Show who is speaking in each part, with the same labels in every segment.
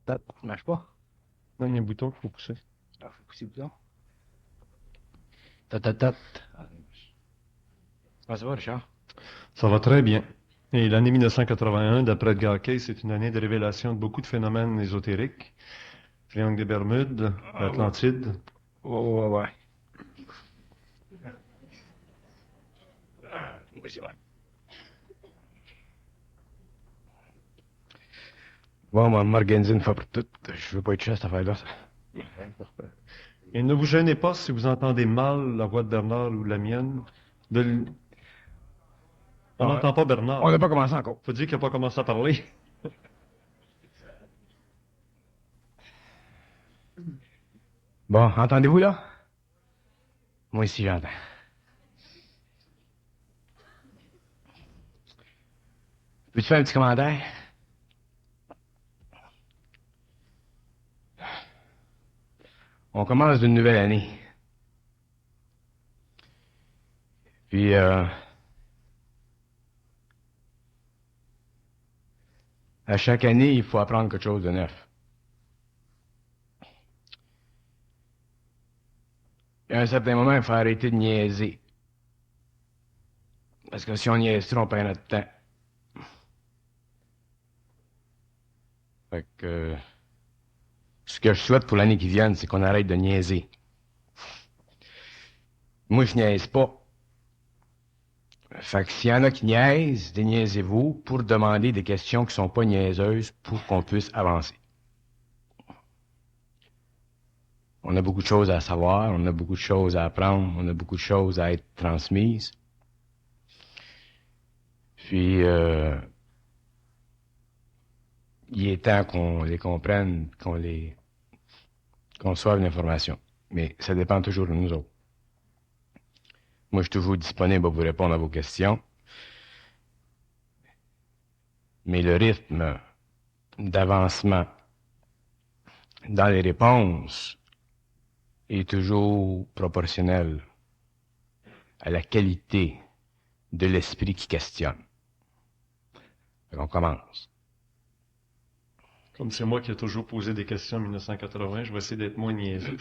Speaker 1: Ça marche pas?
Speaker 2: Non, il y a un bouton qu'il faut pousser.
Speaker 1: Ah, faut pousser le bouton. Ta. Ah, ça va, Richard?
Speaker 2: Ça va très bien. Et l'année 1981, d'après Edgar Cayce, c'est une année de révélation de beaucoup de phénomènes ésotériques. Triangle des Bermudes,
Speaker 1: Ah, ouais.
Speaker 2: l'Atlantide.
Speaker 1: Ouais. Oui, c'est vrai. Bon, on va m'organiser une fois pour toutes. Je veux pas être cher, cette affaire-là.
Speaker 2: Et ne vous gênez pas si vous entendez mal la voix de Bernard ou la mienne. On
Speaker 1: Ah,
Speaker 2: n'entend pas
Speaker 1: on
Speaker 2: Bernard.
Speaker 1: n'a pas commencé encore.
Speaker 2: Faut dire qu'il n'a pas commencé à parler.
Speaker 1: Bon, entendez-vous, là? Moi, ici, j'entends. Peux-tu faire un petit commentaire? On commence d'une nouvelle année. Puis, à chaque année, il faut apprendre quelque chose de neuf. Et à un certain moment, il faut arrêter de niaiser. Parce que si on niaise trop, on perd notre temps. Fait que, ce que je souhaite pour l'année qui vient, c'est qu'on arrête de niaiser. Moi, je niaise pas. Fait que s'il y en a qui niaisent, déniaisez-vous pour demander des questions qui sont pas niaiseuses pour qu'on puisse avancer. On a beaucoup de choses à savoir, on a beaucoup de choses à apprendre, on a beaucoup de choses à être transmises. Puis, il est temps qu'on les comprenne, qu'on reçoive l'information. Mais ça dépend toujours de nous autres. Moi, je suis toujours disponible pour vous répondre à vos questions. Mais le rythme d'avancement dans les réponses est toujours proportionnel à la qualité de l'esprit qui questionne. On commence.
Speaker 2: Comme c'est moi qui ai toujours posé des questions en 1980, je vais essayer d'être moins niaiseux.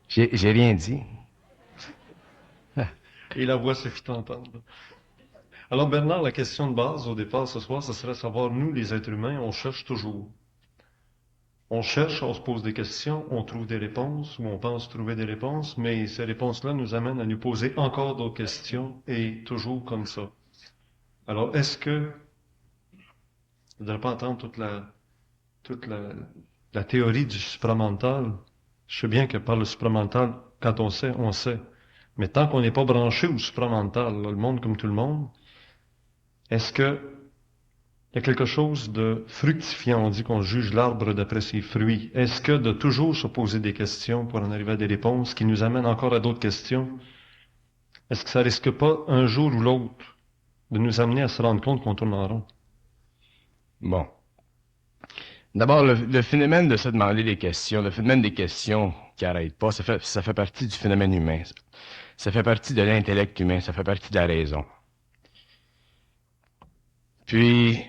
Speaker 1: J'ai rien dit.
Speaker 2: Et la voix se fit entendre. Alors Bernard, la question de base au départ ce soir, ce serait savoir, nous les êtres humains, on cherche toujours. On cherche, on se pose des questions, on trouve des réponses, ou on pense trouver des réponses, mais ces réponses-là nous amènent à nous poser encore d'autres questions, et toujours comme ça. Alors, est-ce que, je ne voudrais pas entendre toute la théorie du supramental. Je sais bien que par le supramental, quand on sait, on sait. Mais tant qu'on n'est pas branché au supramental, là, le monde comme tout le monde, est-ce que il y a quelque chose de fructifiant? On dit qu'on juge l'arbre d'après ses fruits. Est-ce que de toujours se poser des questions pour en arriver à des réponses qui nous amènent encore à d'autres questions, est-ce que ça risque pas un jour ou l'autre de nous amener à se rendre compte qu'on tourne en rond?
Speaker 1: Bon. D'abord, le phénomène de se demander des questions, le phénomène des questions qui n'arrêtent pas, ça fait partie du phénomène humain. Ça fait partie de l'intellect humain, ça fait partie de la raison. Puis,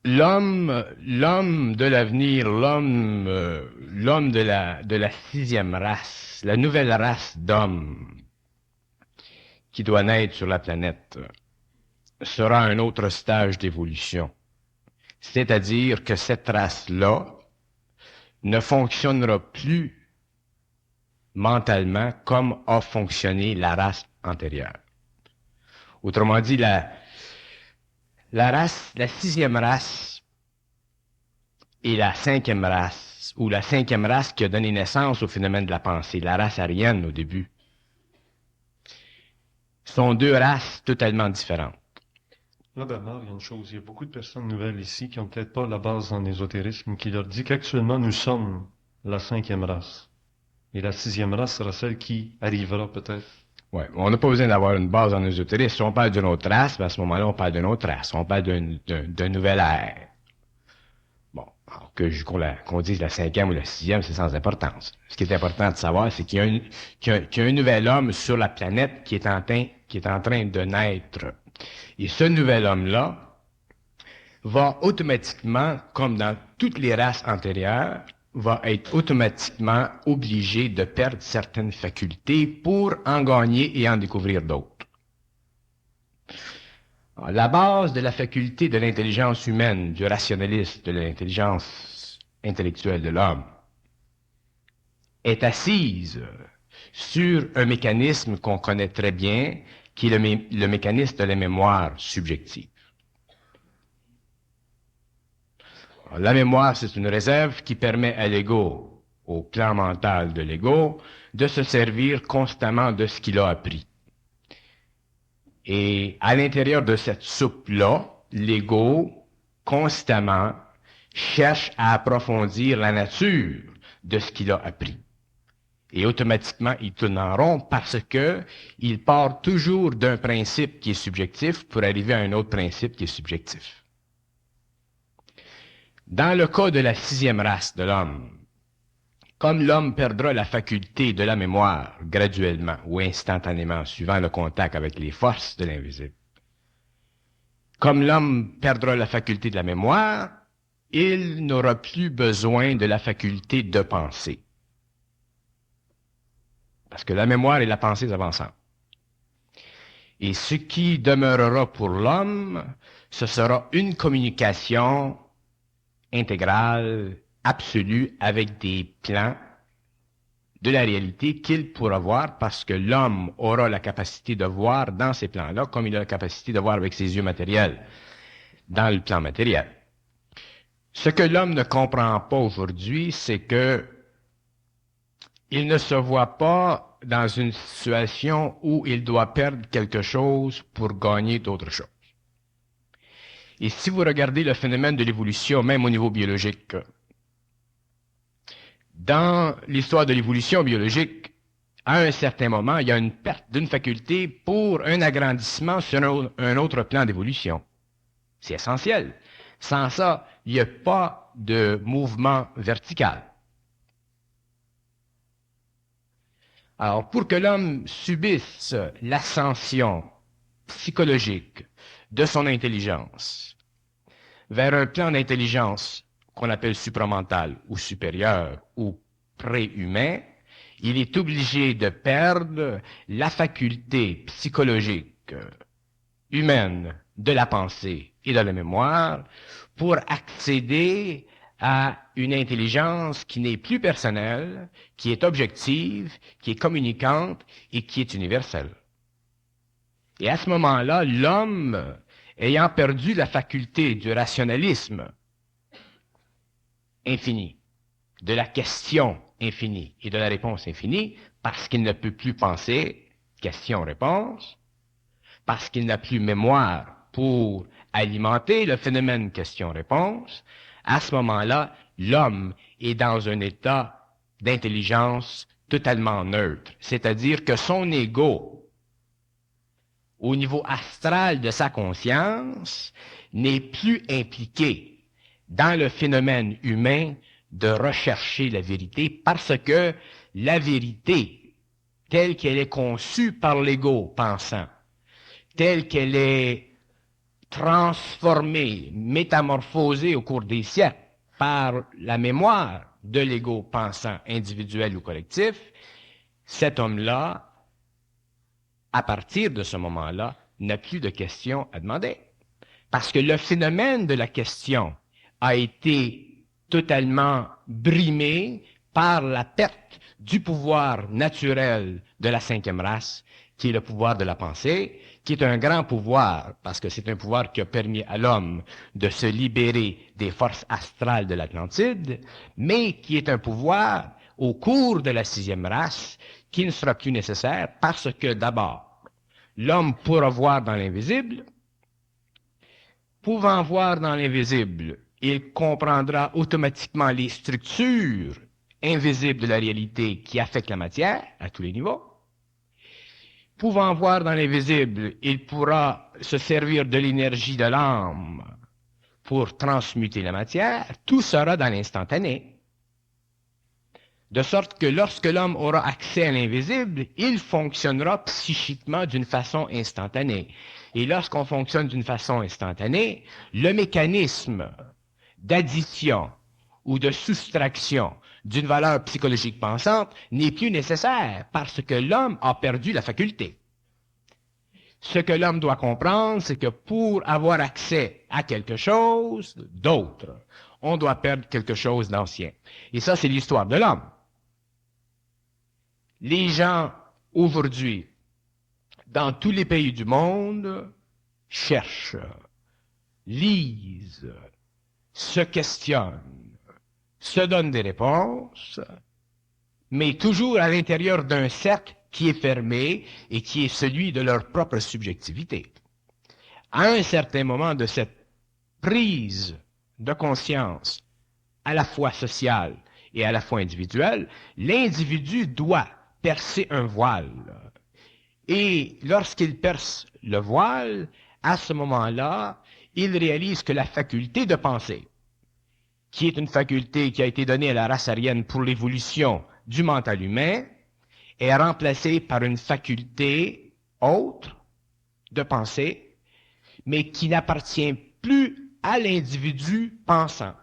Speaker 1: l'homme de l'avenir, l'homme de la sixième race, la nouvelle race d'hommes qui doit naître sur la planète, sera un autre stage d'évolution. C'est-à-dire que cette race-là ne fonctionnera plus mentalement comme a fonctionné la race antérieure. Autrement dit, la sixième race et la cinquième race, ou la cinquième race qui a donné naissance au phénomène de la pensée, la race aryenne au début, sont deux races totalement différentes.
Speaker 2: Là, Bernard, il y a une chose. Il y a beaucoup de personnes nouvelles ici qui n'ont peut-être pas la base en ésotérisme, qui leur dit qu'actuellement, nous sommes la cinquième race. Et la sixième race sera celle qui arrivera peut-être.
Speaker 1: Ouais, on n'a pas besoin d'avoir une base en ésotérisme. Si on parle d'une autre race, ben à ce moment-là, on parle d'une autre race. On parle d'un nouvel ère. Bon, alors qu'on dise la cinquième ou la sixième, c'est sans importance. Ce qui est important de savoir, c'est qu'il y a un nouvel homme sur la planète qui est en train de naître. Et ce nouvel homme-là va automatiquement, comme dans toutes les races antérieures, va être automatiquement obligé de perdre certaines facultés pour en gagner et en découvrir d'autres. Alors, la base de la faculté de l'intelligence humaine, du rationalisme, de l'intelligence intellectuelle de l'homme, est assise sur un mécanisme qu'on connaît très bien, qui est le mécanisme de la mémoire subjective. Alors, la mémoire, c'est une réserve qui permet à l'ego, au plan mental de l'ego, de se servir constamment de ce qu'il a appris. Et à l'intérieur de cette soupe-là, l'ego, constamment, cherche à approfondir la nature de ce qu'il a appris. Et automatiquement, il tourne en rond parce que il part toujours d'un principe qui est subjectif pour arriver à un autre principe qui est subjectif. Dans le cas de la 6e race de l'homme, comme l'homme perdra la faculté de la mémoire graduellement ou instantanément, suivant le contact avec les forces de l'invisible, comme l'homme perdra la faculté de la mémoire, il n'aura plus besoin de la faculté de penser. Parce que la mémoire et la pensée vont ensemble. Et ce qui demeurera pour l'homme, ce sera une communication intégrale, absolue, avec des plans de la réalité qu'il pourra voir parce que l'homme aura la capacité de voir dans ces plans-là comme il a la capacité de voir avec ses yeux matériels dans le plan matériel. Ce que l'homme ne comprend pas aujourd'hui, c'est que il ne se voit pas dans une situation où il doit perdre quelque chose pour gagner d'autres choses. Et si vous regardez le phénomène de l'évolution, même au niveau biologique, dans l'histoire de l'évolution biologique, à un certain moment, il y a une perte d'une faculté pour un agrandissement sur un autre plan d'évolution. C'est essentiel. Sans ça, il n'y a pas de mouvement vertical. Alors, pour que l'homme subisse l'ascension psychologique de son intelligence vers un plan d'intelligence qu'on appelle supramental ou supérieur ou préhumain, il est obligé de perdre la faculté psychologique humaine de la pensée et de la mémoire pour accéder à une intelligence qui n'est plus personnelle, qui est objective, qui est communicante et qui est universelle. Et à ce moment-là, l'homme, ayant perdu la faculté du rationalisme infini, de la question infinie et de la réponse infinie, parce qu'il ne peut plus penser, question-réponse, parce qu'il n'a plus mémoire pour alimenter le phénomène question-réponse, à ce moment-là, l'homme est dans un état d'intelligence totalement neutre. C'est-à-dire que son ego, au niveau astral de sa conscience, n'est plus impliqué dans le phénomène humain de rechercher la vérité parce que la vérité, telle qu'elle est conçue par l'ego pensant, telle qu'elle est transformée, métamorphosée au cours des siècles par la mémoire de l'ego pensant individuel ou collectif, cet homme-là, à partir de ce moment-là, n'a plus de questions à demander. Parce que le phénomène de la question a été totalement brimé par la perte du pouvoir naturel de la 5e race, qui est le pouvoir de la pensée, qui est un grand pouvoir, parce que c'est un pouvoir qui a permis à l'homme de se libérer des forces astrales de l'Atlantide, mais qui est un pouvoir, au cours de la 6e race, qui ne sera plus nécessaire parce que, d'abord, l'homme pourra voir dans l'invisible. Pouvant voir dans l'invisible, il comprendra automatiquement les structures invisibles de la réalité qui affectent la matière à tous les niveaux. Pouvant voir dans l'invisible, il pourra se servir de l'énergie de l'âme pour transmuter la matière. Tout sera dans l'instantané. De sorte que lorsque l'homme aura accès à l'invisible, il fonctionnera psychiquement d'une façon instantanée. Et lorsqu'on fonctionne d'une façon instantanée, le mécanisme d'addition ou de soustraction d'une valeur psychologique pensante n'est plus nécessaire parce que l'homme a perdu la faculté. Ce que l'homme doit comprendre, c'est que pour avoir accès à quelque chose d'autre, on doit perdre quelque chose d'ancien. Et ça, c'est l'histoire de l'homme. Les gens, aujourd'hui, dans tous les pays du monde, cherchent, lisent, se questionnent, se donnent des réponses, mais toujours à l'intérieur d'un cercle qui est fermé et qui est celui de leur propre subjectivité. À un certain moment de cette prise de conscience, à la fois sociale et à la fois individuelle, l'individu doit percer un voile. Et lorsqu'il perce le voile, à ce moment-là, il réalise que la faculté de penser, qui est une faculté qui a été donnée à la race aryenne pour l'évolution du mental humain, est remplacée par une faculté autre de penser, mais qui n'appartient plus à l'individu pensant,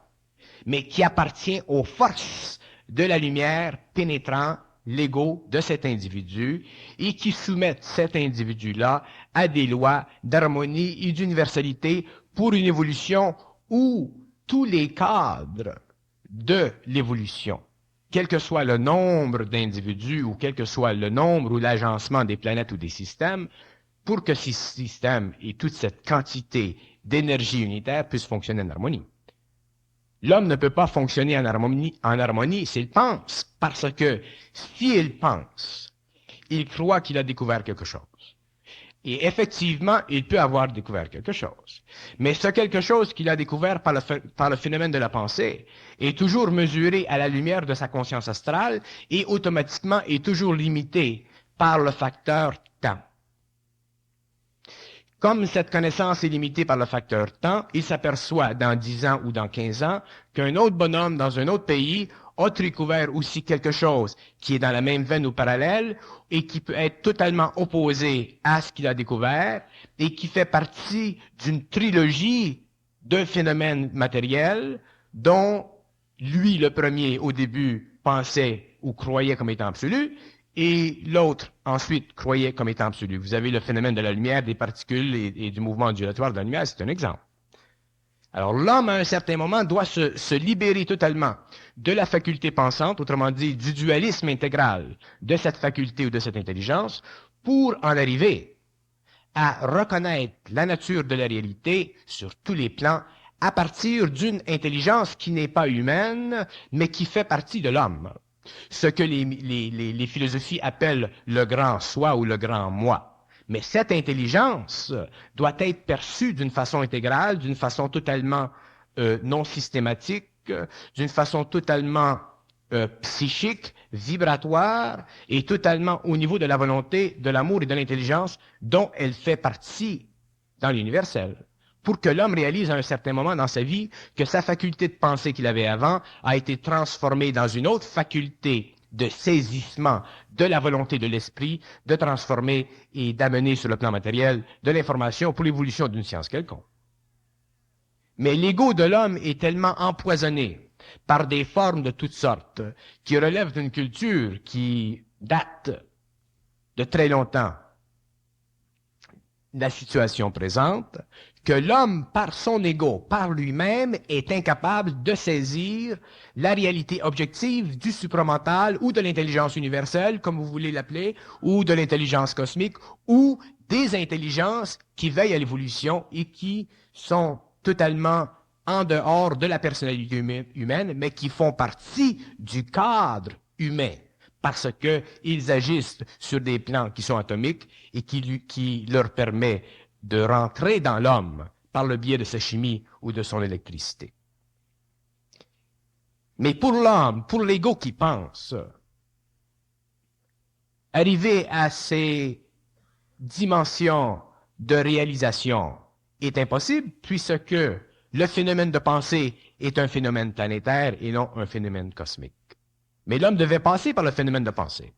Speaker 1: mais qui appartient aux forces de la lumière pénétrant l'ego de cet individu et qui soumettent cet individu-là à des lois d'harmonie et d'universalité pour une évolution où tous les cadres de l'évolution, quel que soit le nombre d'individus ou quel que soit le nombre ou l'agencement des planètes ou des systèmes, pour que ces systèmes et toute cette quantité d'énergie unitaire puissent fonctionner en harmonie. L'homme ne peut pas fonctionner en harmonie s'il pense, parce que s'il pense, il croit qu'il a découvert quelque chose. Et effectivement, il peut avoir découvert quelque chose. Mais ce quelque chose qu'il a découvert par le phénomène de la pensée est toujours mesuré à la lumière de sa conscience astrale et automatiquement est toujours limité par le facteur temps. Comme cette connaissance est limitée par le facteur temps, il s'aperçoit dans 10 ans ou dans 15 ans qu'un autre bonhomme dans un autre pays a découvert aussi quelque chose qui est dans la même veine ou parallèle et qui peut être totalement opposé à ce qu'il a découvert et qui fait partie d'une trilogie de phénomènes matériels dont lui, le premier, au début, pensait ou croyait comme étant absolu, et l'autre, ensuite, croyait comme étant absolu. Vous avez le phénomène de la lumière, des particules et du mouvement ondulatoire de la lumière, c'est un exemple. Alors l'homme, à un certain moment, doit se libérer totalement de la faculté pensante, autrement dit, du dualisme intégral de cette faculté ou de cette intelligence, pour en arriver à reconnaître la nature de la réalité sur tous les plans, à partir d'une intelligence qui n'est pas humaine, mais qui fait partie de l'homme. Ce que les philosophies appellent le grand soi ou le grand moi. Mais cette intelligence doit être perçue d'une façon intégrale, d'une façon totalement non systématique, d'une façon totalement psychique, vibratoire, et totalement au niveau de la volonté, de l'amour et de l'intelligence dont elle fait partie dans l'universel. Pour que l'homme réalise à un certain moment dans sa vie que sa faculté de penser qu'il avait avant a été transformée dans une autre faculté de saisissement de la volonté de l'esprit, de transformer et d'amener sur le plan matériel de l'information pour l'évolution d'une science quelconque. Mais l'ego de l'homme est tellement empoisonné par des formes de toutes sortes qui relèvent d'une culture qui date de très longtemps de la situation présente, que l'homme, par son ego, par lui-même, est incapable de saisir la réalité objective du supramental ou de l'intelligence universelle, comme vous voulez l'appeler, ou de l'intelligence cosmique, ou des intelligences qui veillent à l'évolution et qui sont totalement en dehors de la personnalité humaine, mais qui font partie du cadre humain, parce qu'ils agissent sur des plans qui sont atomiques et qui leur permet de rentrer dans l'homme par le biais de sa chimie ou de son électricité. Mais pour l'homme, pour l'ego qui pense, arriver à ces dimensions de réalisation est impossible puisque le phénomène de pensée est un phénomène planétaire et non un phénomène cosmique. Mais l'homme devait passer par le phénomène de pensée.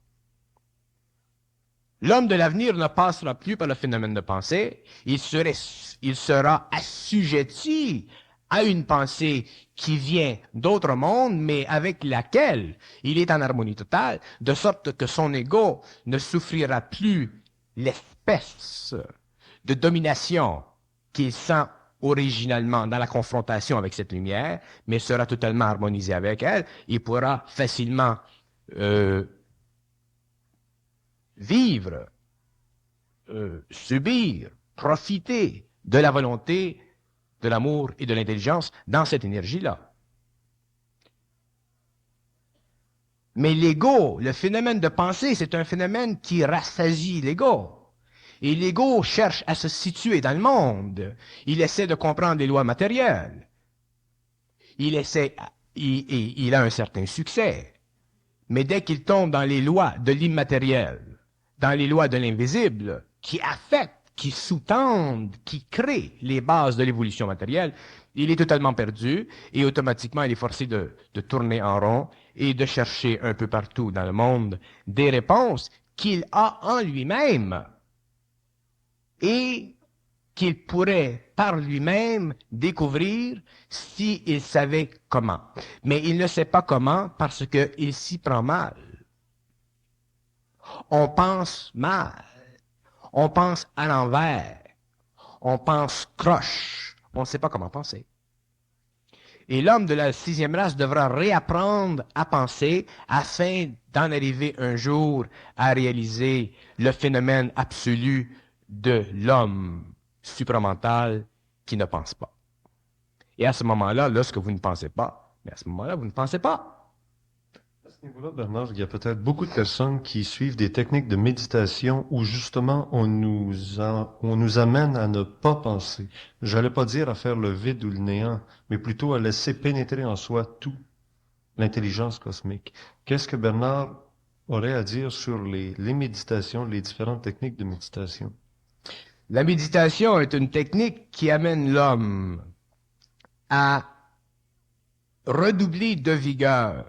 Speaker 1: L'homme de l'avenir ne passera plus par le phénomène de pensée. Il sera assujetti à une pensée qui vient d'autre monde, mais avec laquelle il est en harmonie totale, de sorte que son ego ne souffrira plus l'espèce de domination qu'il sent originalement dans la confrontation avec cette lumière, mais sera totalement harmonisé avec elle. Il pourra facilement vivre, subir, profiter de la volonté, de l'amour et de l'intelligence dans cette énergie-là. Mais l'ego, le phénomène de pensée, c'est un phénomène qui rassasie l'ego. Et l'ego cherche à se situer dans le monde. Il essaie de comprendre les lois matérielles. Il a un certain succès. Mais dès qu'il tombe dans les lois de l'immatériel, dans les lois de l'invisible, qui affectent, qui sous-tendent, qui créent les bases de l'évolution matérielle, il est totalement perdu et automatiquement il est forcé de tourner en rond et de chercher un peu partout dans le monde des réponses qu'il a en lui-même et qu'il pourrait par lui-même découvrir s'il savait comment. Mais il ne sait pas comment parce qu'il s'y prend mal. On pense mal. On pense à l'envers. On pense croche. On ne sait pas comment penser. Et l'homme de la sixième race devra réapprendre à penser afin d'en arriver un jour à réaliser le phénomène absolu de l'homme supramental qui ne pense pas. Et à ce moment-là, lorsque vous ne pensez pas, mais à ce moment-là, vous ne pensez pas.
Speaker 2: À ce niveau-là, Bernard, il y a peut-être beaucoup de personnes qui suivent des techniques de méditation où justement on nous amène à ne pas penser. J'allais pas dire à faire le vide ou le néant, mais plutôt à laisser pénétrer en soi tout, l'intelligence cosmique. Qu'est-ce que Bernard aurait à dire sur les méditations, les différentes techniques de méditation?
Speaker 1: La méditation est une technique qui amène l'homme à redoubler de vigueur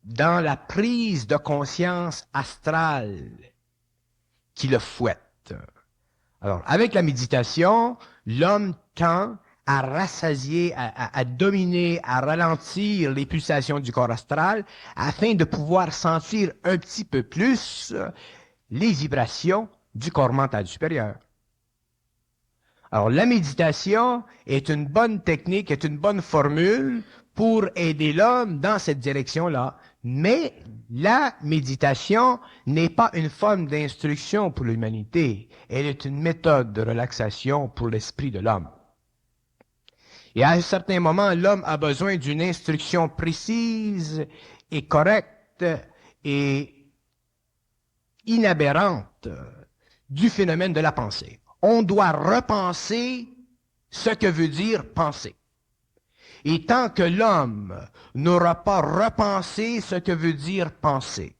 Speaker 1: dans la prise de conscience astrale qui le fouette. Alors, avec la méditation, l'homme tend à rassasier, à dominer, à ralentir les pulsations du corps astral afin de pouvoir sentir un petit peu plus les vibrations du corps mental supérieur. Alors, la méditation est une bonne technique, est une bonne formule pour aider l'homme dans cette direction-là. Mais la méditation n'est pas une forme d'instruction pour l'humanité. Elle est une méthode de relaxation pour l'esprit de l'homme. Et à un certain moment, l'homme a besoin d'une instruction précise et correcte et inaberrante du phénomène de la pensée. On doit repenser ce que veut dire penser. Et tant que l'homme n'aura pas repensé ce que veut dire penser,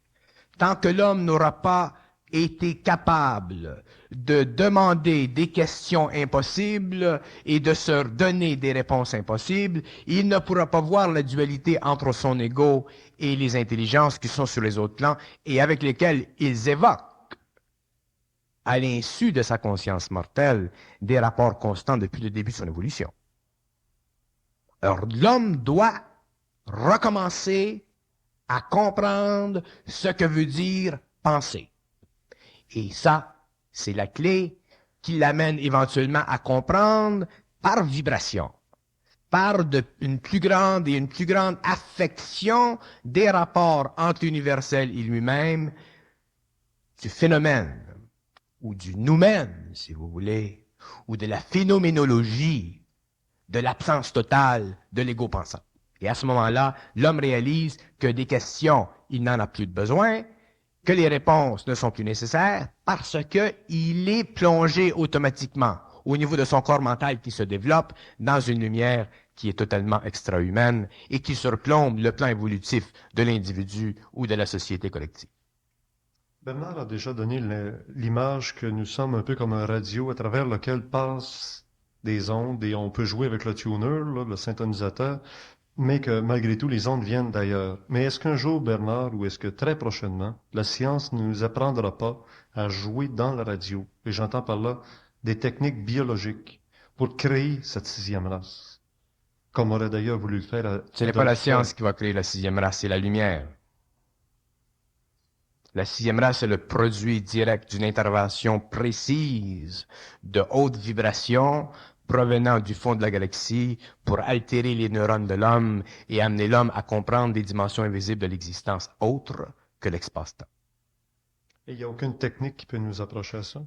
Speaker 1: tant que l'homme n'aura pas été capable de demander des questions impossibles et de se donner des réponses impossibles, il ne pourra pas voir la dualité entre son ego et les intelligences qui sont sur les autres plans et avec lesquelles ils évoquent, à l'insu de sa conscience mortelle, des rapports constants depuis le début de son évolution. Alors, l'homme doit recommencer à comprendre ce que veut dire penser. Et ça, c'est la clé qui l'amène éventuellement à comprendre par vibration, par une plus grande et une plus grande affection des rapports entre l'universel et lui-même, du phénomène, ou du noumen, si vous voulez, ou de la phénoménologie, de l'absence totale de l'ego pensant. Et à ce moment-là, l'homme réalise que des questions, il n'en a plus de besoin, que les réponses ne sont plus nécessaires parce qu'il est plongé automatiquement au niveau de son corps mental qui se développe dans une lumière qui est totalement extra-humaine et qui surplombe le plan évolutif de l'individu ou de la société collective.
Speaker 2: Bernard a déjà donné l'image que nous sommes un peu comme un radio à travers lequel passent des ondes et on peut jouer avec le tuner, là, le syntonisateur. mais que malgré tout, les ondes viennent d'ailleurs. Mais est-ce qu'un jour, Bernard, ou est-ce que très prochainement, la science ne nous apprendra pas à jouer dans la radio, et j'entends par là des techniques biologiques, pour créer cette sixième race, comme aurait d'ailleurs voulu le faire
Speaker 1: Ce n'est pas
Speaker 2: Adolf
Speaker 1: la
Speaker 2: Hitler.
Speaker 1: science qui va créer la sixième race, c'est la lumière. La sixième race est le produit direct d'une intervention précise de haute vibration provenant du fond de la galaxie pour altérer les neurones de l'homme et amener l'homme à comprendre des dimensions invisibles de l'existence autres que l'espace-temps.
Speaker 2: Et il n'y a aucune technique qui peut nous approcher à ça.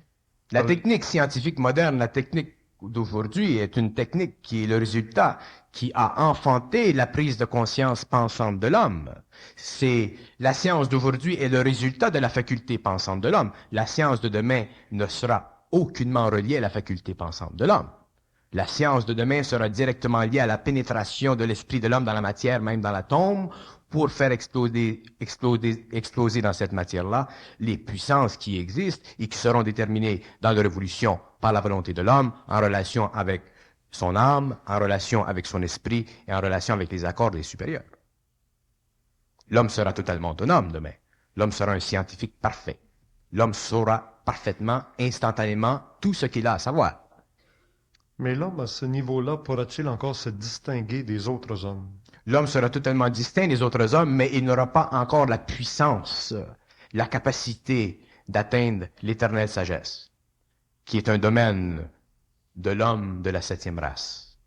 Speaker 1: La technique scientifique moderne, la technique d'aujourd'hui est une technique qui est le résultat, qui a enfanté la prise de conscience pensante de l'homme. C'est la science d'aujourd'hui est le résultat de la faculté pensante de l'homme. La science de demain ne sera aucunement reliée à la faculté pensante de l'homme. La science de demain sera directement liée à la pénétration de l'esprit de l'homme dans la matière, même dans l'atome, pour faire exploser dans cette matière-là les puissances qui existent et qui seront déterminées dans la révolution par la volonté de l'homme, en relation avec son âme, en relation avec son esprit et en relation avec les accords des supérieurs. L'homme sera totalement autonome demain. L'homme sera un scientifique parfait. L'homme saura parfaitement, instantanément, tout ce qu'il a à savoir.
Speaker 2: Mais l'homme, à ce niveau-là, pourra-t-il encore se distinguer des autres hommes?
Speaker 1: L'homme sera totalement distinct des autres hommes, mais il n'aura pas encore la puissance, la capacité d'atteindre l'éternelle sagesse, qui est un domaine de l'homme de la septième race,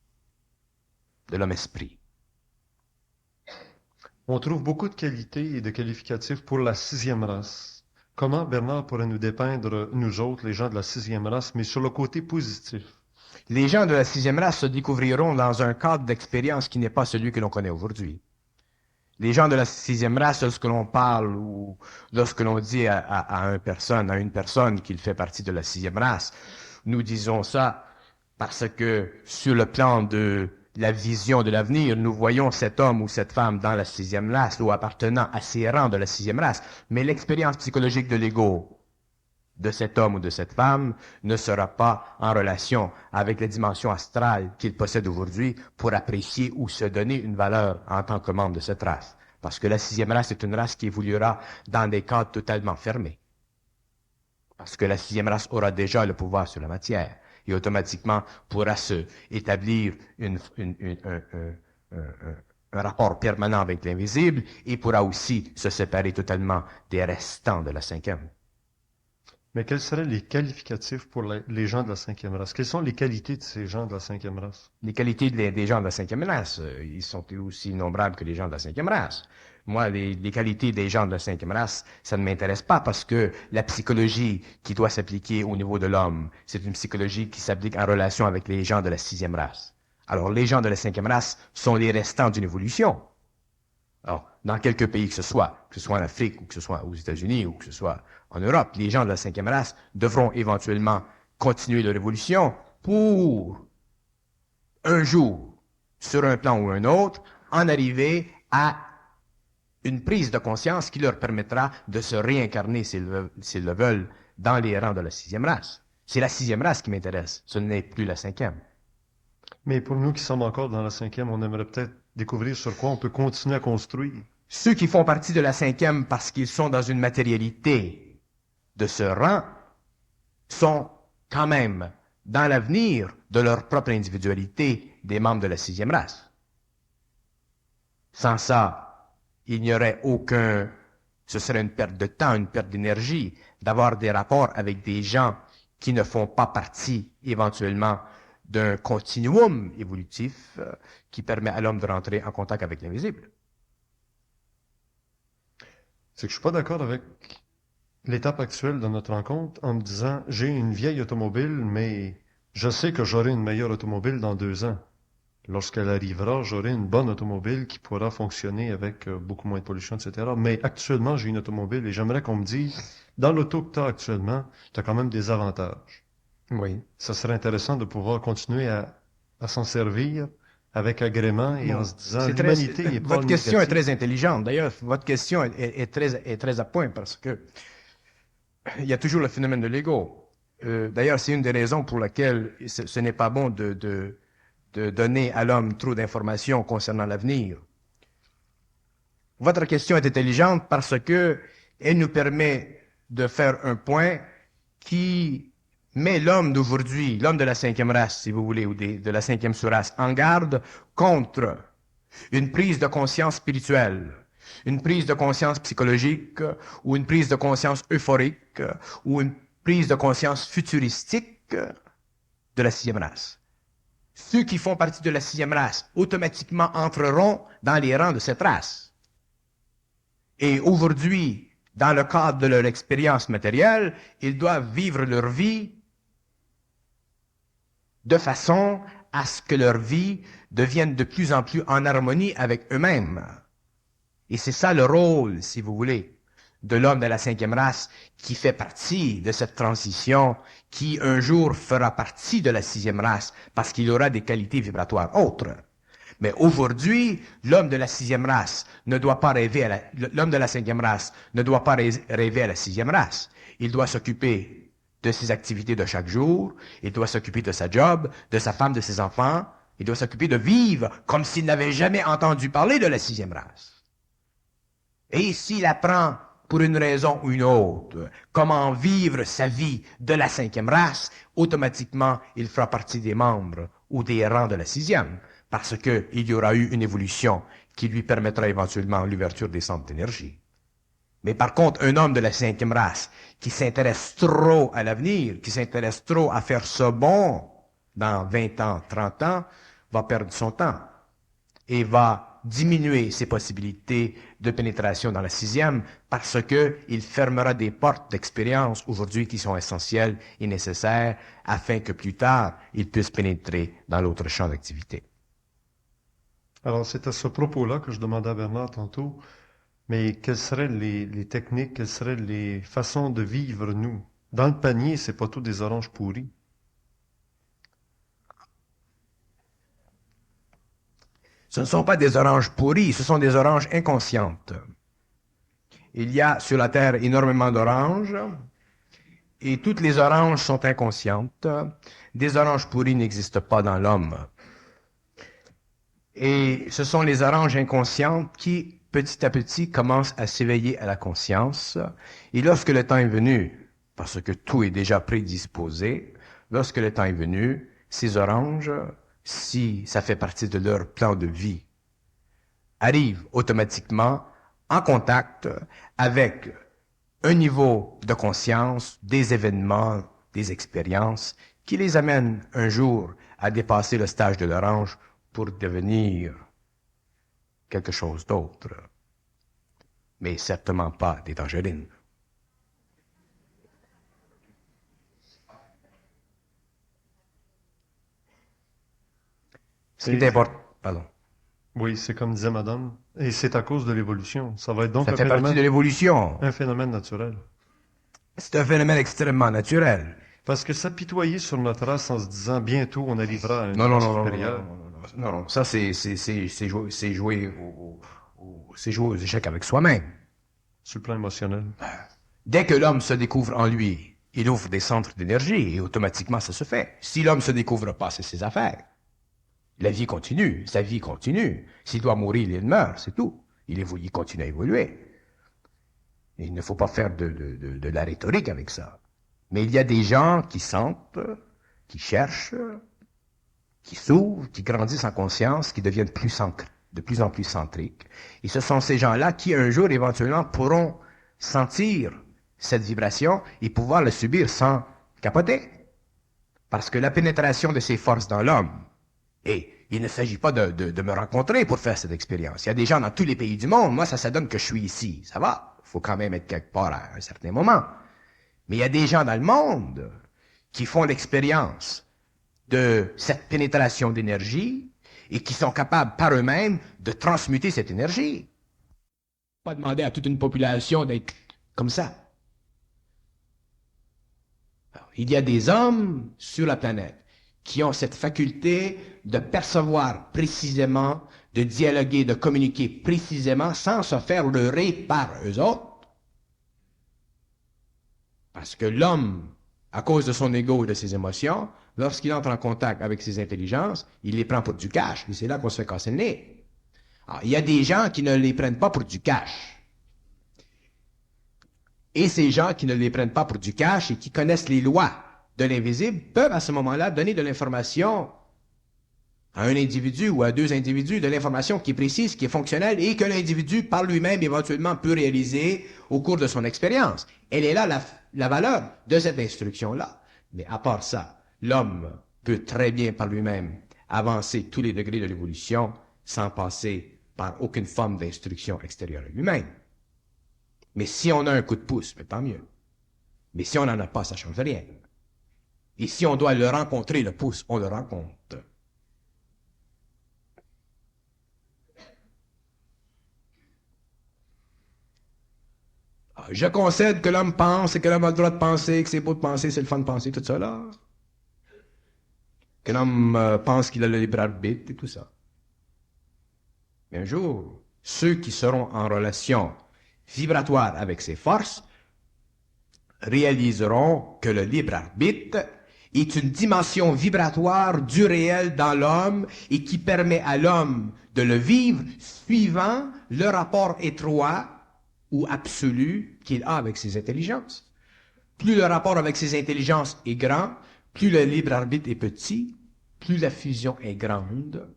Speaker 1: de l'homme-esprit.
Speaker 2: On trouve beaucoup de qualités et de qualificatifs pour la sixième race. Comment Bernard pourrait nous dépeindre, nous autres, les gens de la sixième race, mais sur le côté positif?
Speaker 1: Les gens de la sixième race se découvriront dans un cadre d'expérience qui n'est pas celui que l'on connaît aujourd'hui. Les gens de la sixième race, lorsque l'on parle ou lorsque l'on dit à une personne qu'il fait partie de la sixième race, nous disons ça parce que sur le plan de la vision de l'avenir, nous voyons cet homme ou cette femme dans la sixième race ou appartenant à ces rangs de la sixième race. Mais l'expérience psychologique de l'ego de cet homme ou de cette femme ne sera pas en relation avec les dimensions astrales qu'il possède aujourd'hui pour apprécier ou se donner une valeur en tant que membre de cette race. Parce que la sixième race est une race qui évoluera dans des cadres totalement fermés. Parce que la sixième race aura déjà le pouvoir sur la matière et automatiquement pourra se établir un rapport permanent avec l'invisible et pourra aussi se séparer totalement des restants de la cinquième.
Speaker 2: Mais quels seraient les qualificatifs pour les gens de la cinquième race? Quelles sont les qualités de ces gens de la cinquième race?
Speaker 1: Les qualités des gens de la cinquième race, ils sont aussi innombrables que les gens de la cinquième race. Moi, les qualités des gens de la cinquième race, ça ne m'intéresse pas parce que la psychologie qui doit s'appliquer au niveau de l'homme, c'est une psychologie qui s'applique en relation avec les gens de la sixième race. Alors, les gens de la cinquième race sont les restants d'une évolution. Alors, dans quelques pays que ce soit en Afrique, ou que ce soit aux États-Unis, ou que ce soit en Europe, les gens de la cinquième race devront éventuellement continuer leur évolution pour un jour, sur un plan ou un autre, en arriver à une prise de conscience qui leur permettra de se réincarner, s'ils le veulent, dans les rangs de la sixième race. C'est la sixième race qui m'intéresse, ce n'est plus la cinquième.
Speaker 2: Mais pour nous qui sommes encore dans la cinquième, on aimerait peut-être découvrir sur quoi on peut continuer à construire.
Speaker 1: Ceux qui font partie de la cinquième parce qu'ils sont dans une matérialité de ce rang sont quand même dans l'avenir de leur propre individualité des membres de la sixième race. Sans ça, il n'y aurait ce serait une perte de temps, une perte d'énergie, d'avoir des rapports avec des gens qui ne font pas partie éventuellement d'un continuum évolutif qui permet à l'homme de rentrer en contact avec l'invisible.
Speaker 2: C'est que je suis pas d'accord avec l'étape actuelle de notre rencontre en me disant, j'ai une vieille automobile, mais je sais que j'aurai une meilleure automobile dans 2 ans. Lorsqu'elle arrivera, j'aurai une bonne automobile qui pourra fonctionner avec beaucoup moins de pollution, etc. Mais actuellement, j'ai une automobile et j'aimerais qu'on me dise, dans l'auto que tu as actuellement, tu as quand même des avantages.
Speaker 1: Oui.
Speaker 2: Ça serait intéressant de pouvoir continuer à s'en servir avec agrément et en se disant, l'humanité n'est pas
Speaker 1: Votre question est
Speaker 2: négative.
Speaker 1: très intelligente. D'ailleurs, votre question est très à point parce que il y a toujours le phénomène de l'ego. D'ailleurs, c'est une des raisons pour laquelle ce n'est pas bon de de donner à l'homme trop d'informations concernant l'avenir. Votre question est intelligente parce que elle nous permet de faire un point qui met l'homme d'aujourd'hui, l'homme de la cinquième race, si vous voulez, ou de la cinquième sous-race, en garde contre une prise de conscience spirituelle, une prise de conscience psychologique, ou une prise de conscience euphorique, ou une prise de conscience futuristique de la sixième race. Ceux qui font partie de la sixième race automatiquement entreront dans les rangs de cette race. Et aujourd'hui, dans le cadre de leur expérience matérielle, ils doivent vivre leur vie de façon à ce que leur vie devienne de plus en plus en harmonie avec eux-mêmes. Et c'est ça le rôle, si vous voulez, de l'homme de la cinquième race qui fait partie de cette transition, qui un jour fera partie de la sixième race parce qu'il aura des qualités vibratoires autres. Mais aujourd'hui, l'homme de la sixième race ne doit pas rêver l'homme de la cinquième race ne doit pas rêver à la sixième race. Il doit s'occuper de ses activités de chaque jour, il doit s'occuper de sa job, de sa femme, de ses enfants, il doit s'occuper de vivre comme s'il n'avait jamais entendu parler de la sixième race. Et s'il apprend, pour une raison ou une autre, comment vivre sa vie de la cinquième race, automatiquement, il fera partie des membres ou des rangs de la sixième, parce qu'il y aura eu une évolution qui lui permettra éventuellement l'ouverture des centres d'énergie. Mais par contre, un homme de la cinquième race qui s'intéresse trop à l'avenir, qui s'intéresse trop à faire ça bon dans 20 ans, 30 ans, va perdre son temps et va diminuer ses possibilités de pénétration dans la sixième parce que il fermera des portes d'expérience aujourd'hui qui sont essentielles et nécessaires afin que plus tard, il puisse pénétrer dans l'autre champ d'activité.
Speaker 2: Alors, c'est à ce propos-là que je demandais à Bernard tantôt, mais quelles seraient les techniques, quelles seraient les façons de vivre, nous? Dans le panier, c'est pas tout des oranges pourries.
Speaker 1: Ce ne sont pas des oranges pourries, ce sont des oranges inconscientes. Il y a sur la Terre énormément d'oranges, et toutes les oranges sont inconscientes. Des oranges pourries n'existent pas dans l'homme. Et ce sont les oranges inconscientes qui, petit à petit, commencent à s'éveiller à la conscience. Et lorsque le temps est venu, parce que tout est déjà prédisposé, lorsque le temps est venu, ces oranges, si ça fait partie de leur plan de vie, arrivent automatiquement en contact avec un niveau de conscience, des événements, des expériences qui les amènent un jour à dépasser le stage de l'orange pour devenir quelque chose d'autre. Mais certainement pas des tangerines. Ce qui est important, pardon.
Speaker 2: Oui, c'est comme disait madame, et c'est à cause de l'évolution. Ça va être donc
Speaker 1: Ça fait partie de l'évolution.
Speaker 2: un phénomène naturel.
Speaker 1: C'est un phénomène extrêmement naturel.
Speaker 2: Parce que s'apitoyer sur notre race en se disant bientôt on arrivera à une
Speaker 1: Non, non,
Speaker 2: race
Speaker 1: non, non,
Speaker 2: supérieure.
Speaker 1: non, non, ça c'est jouer aux échecs avec soi-même.
Speaker 2: Sur le plan émotionnel.
Speaker 1: Dès que l'homme se découvre en lui, il ouvre des centres d'énergie et automatiquement ça se fait. Si l'homme se découvre pas, c'est ses affaires. La vie continue, sa vie continue. S'il doit mourir, il meurt, c'est tout. Il continue à évoluer. Et il ne faut pas faire de la rhétorique avec ça. Mais il y a des gens qui sentent, qui cherchent, qui s'ouvrent, qui grandissent en conscience, qui deviennent de plus en plus centriques. Et ce sont ces gens-là qui, un jour, éventuellement, pourront sentir cette vibration et pouvoir la subir sans capoter. Parce que la pénétration de ces forces dans l'homme, et il ne s'agit pas de me rencontrer pour faire cette expérience. Il y a des gens dans tous les pays du monde. Moi, ça donne que je suis ici. Ça va. Il faut quand même être quelque part à un certain moment. Mais il y a des gens dans le monde qui font l'expérience de cette pénétration d'énergie et qui sont capables par eux-mêmes de transmuter cette énergie. Pas demander à toute une population d'être comme ça. Alors, il y a des hommes sur la planète qui ont cette faculté de percevoir précisément, de dialoguer, de communiquer précisément sans se faire leurrer par eux autres. Parce que l'homme, à cause de son ego et de ses émotions,
Speaker 3: lorsqu'il entre en contact avec ces intelligences, il les prend pour du cash, et c'est là qu'on se fait casser le nez. Alors, il y a des gens qui ne les prennent pas pour du cash. Et ces gens qui ne les prennent pas pour du cash et qui connaissent les lois de l'invisible peuvent à ce moment-là donner de l'information à un individu ou à deux individus, de l'information qui est précise, qui est fonctionnelle et que l'individu par lui-même éventuellement peut réaliser au cours de son expérience. Elle est là la valeur de cette instruction-là. Mais à part ça, l'homme peut très bien par lui-même avancer tous les degrés de l'évolution sans passer par aucune forme d'instruction extérieure à lui-même. Mais si on a un coup de pouce, mais tant mieux. Mais si on n'en a pas, ça ne change rien. Et si on doit le rencontrer, le pouce, on le rencontre. Je concède que l'homme pense et que l'homme a le droit de penser, que c'est beau de penser, c'est le fun de penser, tout ça là. Que l'homme pense qu'il a le libre arbitre et tout ça. Mais un jour, ceux qui seront en relation vibratoire avec ces forces réaliseront que le libre arbitre est une dimension vibratoire du réel dans l'homme et qui permet à l'homme de le vivre suivant le rapport étroit ou absolu qu'il a avec ses intelligences. Plus le rapport avec ses intelligences est grand, plus le libre arbitre est petit, plus la fusion est grande.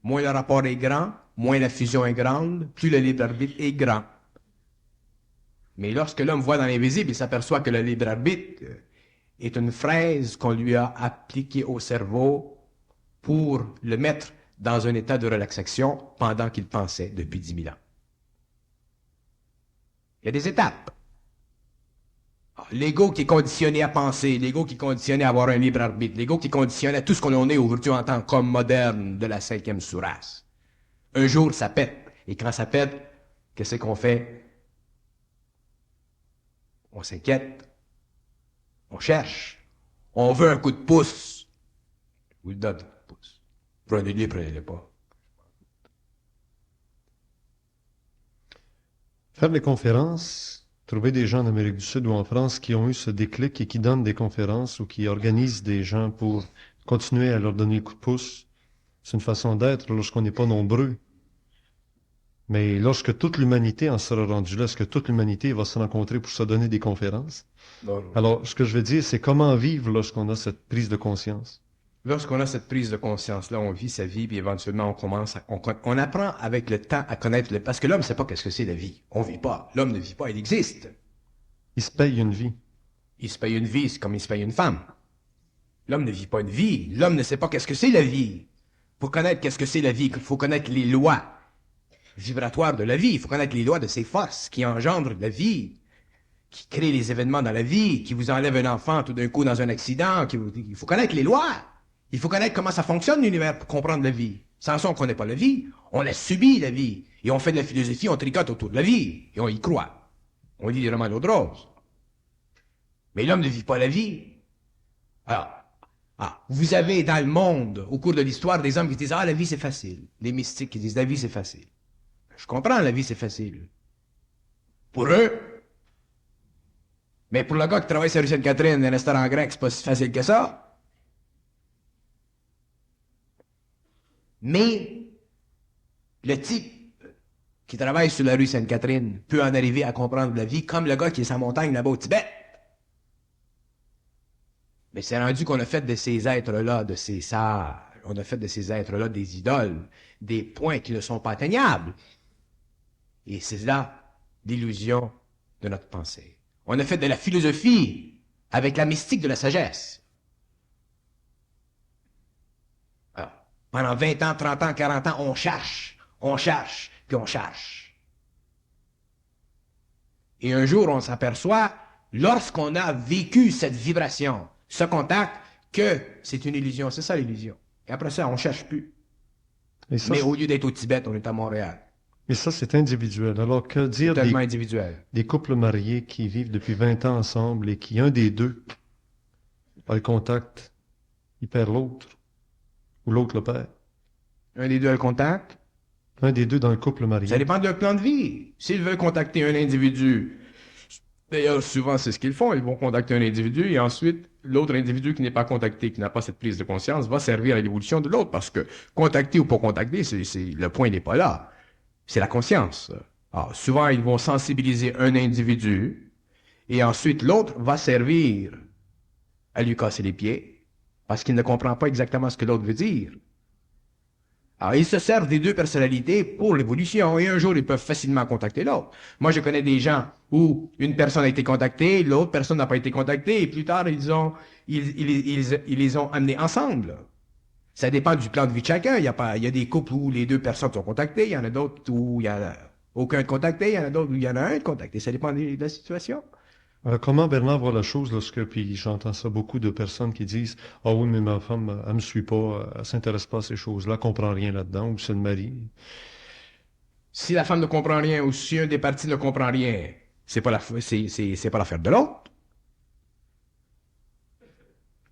Speaker 3: Moins le rapport est grand, moins la fusion est grande, plus le libre arbitre est grand. Mais lorsque l'homme voit dans l'invisible, il s'aperçoit que le libre arbitre est une fraise qu'on lui a appliquée au cerveau pour le mettre dans un état de relaxation pendant qu'il pensait depuis 10 000 ans. Il y a des étapes. L'ego qui est conditionné à penser, l'ego qui est conditionné à avoir un libre arbitre, l'ego qui est conditionné à tout ce qu'on est aujourd'hui en tant qu'homme moderne de la 5e sous-race. Un jour, ça pète. Et quand ça pète, qu'est-ce qu'on fait? On s'inquiète. On cherche. On veut un coup de pouce. Je vous le donne, un coup de pouce. Prenez-les, prenez-les pas.
Speaker 2: Faire des conférences, trouver des gens en Amérique du Sud ou en France qui ont eu ce déclic et qui donnent des conférences ou qui organisent des gens pour continuer à leur donner le coup de pouce, c'est une façon d'être lorsqu'on n'est pas nombreux. Mais lorsque toute l'humanité en sera rendue là, est-ce que toute l'humanité va se rencontrer pour se donner des conférences?
Speaker 3: Non.
Speaker 2: Alors, ce que je veux dire, c'est comment vivre lorsqu'on a cette prise de conscience.
Speaker 3: Lorsqu'on a cette prise de conscience-là, on vit sa vie, puis éventuellement, on apprend avec le temps à connaître parce que l'homme ne sait pas qu'est-ce que c'est la vie. On vit pas. L'homme ne vit pas, il existe.
Speaker 2: Il se paye une vie.
Speaker 3: Il se paye une vie, c'est comme il se paye une femme. L'homme ne vit pas une vie. L'homme ne sait pas qu'est-ce que c'est la vie. Pour connaître qu'est-ce que c'est la vie, il faut connaître les lois vibratoires de la vie. Il faut connaître les lois de ces forces qui engendrent la vie, qui créent les événements dans la vie, qui vous enlèvent un enfant tout d'un coup dans un accident. Il faut connaître les lois. Il faut connaître comment ça fonctionne l'univers pour comprendre la vie. Sans ça, on ne connaît pas la vie. On la subit, la vie. Et on fait de la philosophie, on tricote autour de la vie. Et on y croit. On lit des romans d'eau de rose. Mais l'homme ne vit pas la vie. Alors, vous avez dans le monde, au cours de l'histoire, des hommes qui disent « Ah, la vie c'est facile ». Les mystiques qui disent « La vie c'est facile ». Je comprends, la vie c'est facile. Pour eux. Mais pour le gars qui travaille sur rue Sainte-Catherine, un restaurant grec, c'est pas si facile que ça. Mais le type qui travaille sur la rue Sainte-Catherine peut en arriver à comprendre la vie comme le gars qui est sur la montagne là-bas au Tibet. Mais c'est rendu qu'on a fait de ces êtres-là, de ces sages, on a fait de ces êtres-là des idoles, des points qui ne sont pas atteignables. Et c'est là l'illusion de notre pensée. On a fait de la philosophie avec la mystique de la sagesse. Alors, pendant 20 ans, 30 ans, 40 ans, on cherche, puis on cherche. Et un jour, on s'aperçoit, lorsqu'on a vécu cette vibration, ce contact, que c'est une illusion. C'est ça l'illusion. Et après ça, on ne cherche plus.
Speaker 2: Ça,
Speaker 3: mais au lieu d'être au Tibet, on est à Montréal.
Speaker 2: Et ça, c'est individuel. Alors, que dire
Speaker 3: Tellement individuel.
Speaker 2: Des couples mariés qui vivent depuis 20 ans ensemble et qui, un des deux, a le contact, il perd l'autre, ou l'autre le perd.
Speaker 3: Un des deux a le contact?
Speaker 2: Un des deux dans le couple marié.
Speaker 3: Ça dépend de leur plan de vie. S'il veut contacter un individu D'ailleurs, souvent, c'est ce qu'ils font. Ils vont contacter un individu et ensuite, l'autre individu qui n'est pas contacté, qui n'a pas cette prise de conscience, va servir à l'évolution de l'autre parce que contacter ou pas contacter, le point n'est pas là. C'est la conscience. Alors, souvent, ils vont sensibiliser un individu et ensuite, l'autre va servir à lui casser les pieds parce qu'il ne comprend pas exactement ce que l'autre veut dire. Alors, ils se servent des deux personnalités pour l'évolution et un jour, ils peuvent facilement contacter l'autre. Moi, je connais des gens où une personne a été contactée, l'autre personne n'a pas été contactée et plus tard, ils les ont amenés ensemble. Ça dépend du plan de vie de chacun. Il y a des couples où les deux personnes sont contactées, il y en a d'autres où il y en a aucun de contacté, il y en a d'autres où il y en a un de contacté. Ça dépend de la situation.
Speaker 2: Comment Bernard voit la chose lorsque, puis j'entends ça beaucoup de personnes qui disent, ah oui, mais ma femme, elle me suit pas, elle s'intéresse pas à ces choses-là, elle comprend rien là-dedans, ou c'est le mari.
Speaker 3: Si la femme ne comprend rien ou si un des partis ne comprend rien, c'est pas c'est pas l'affaire de l'autre.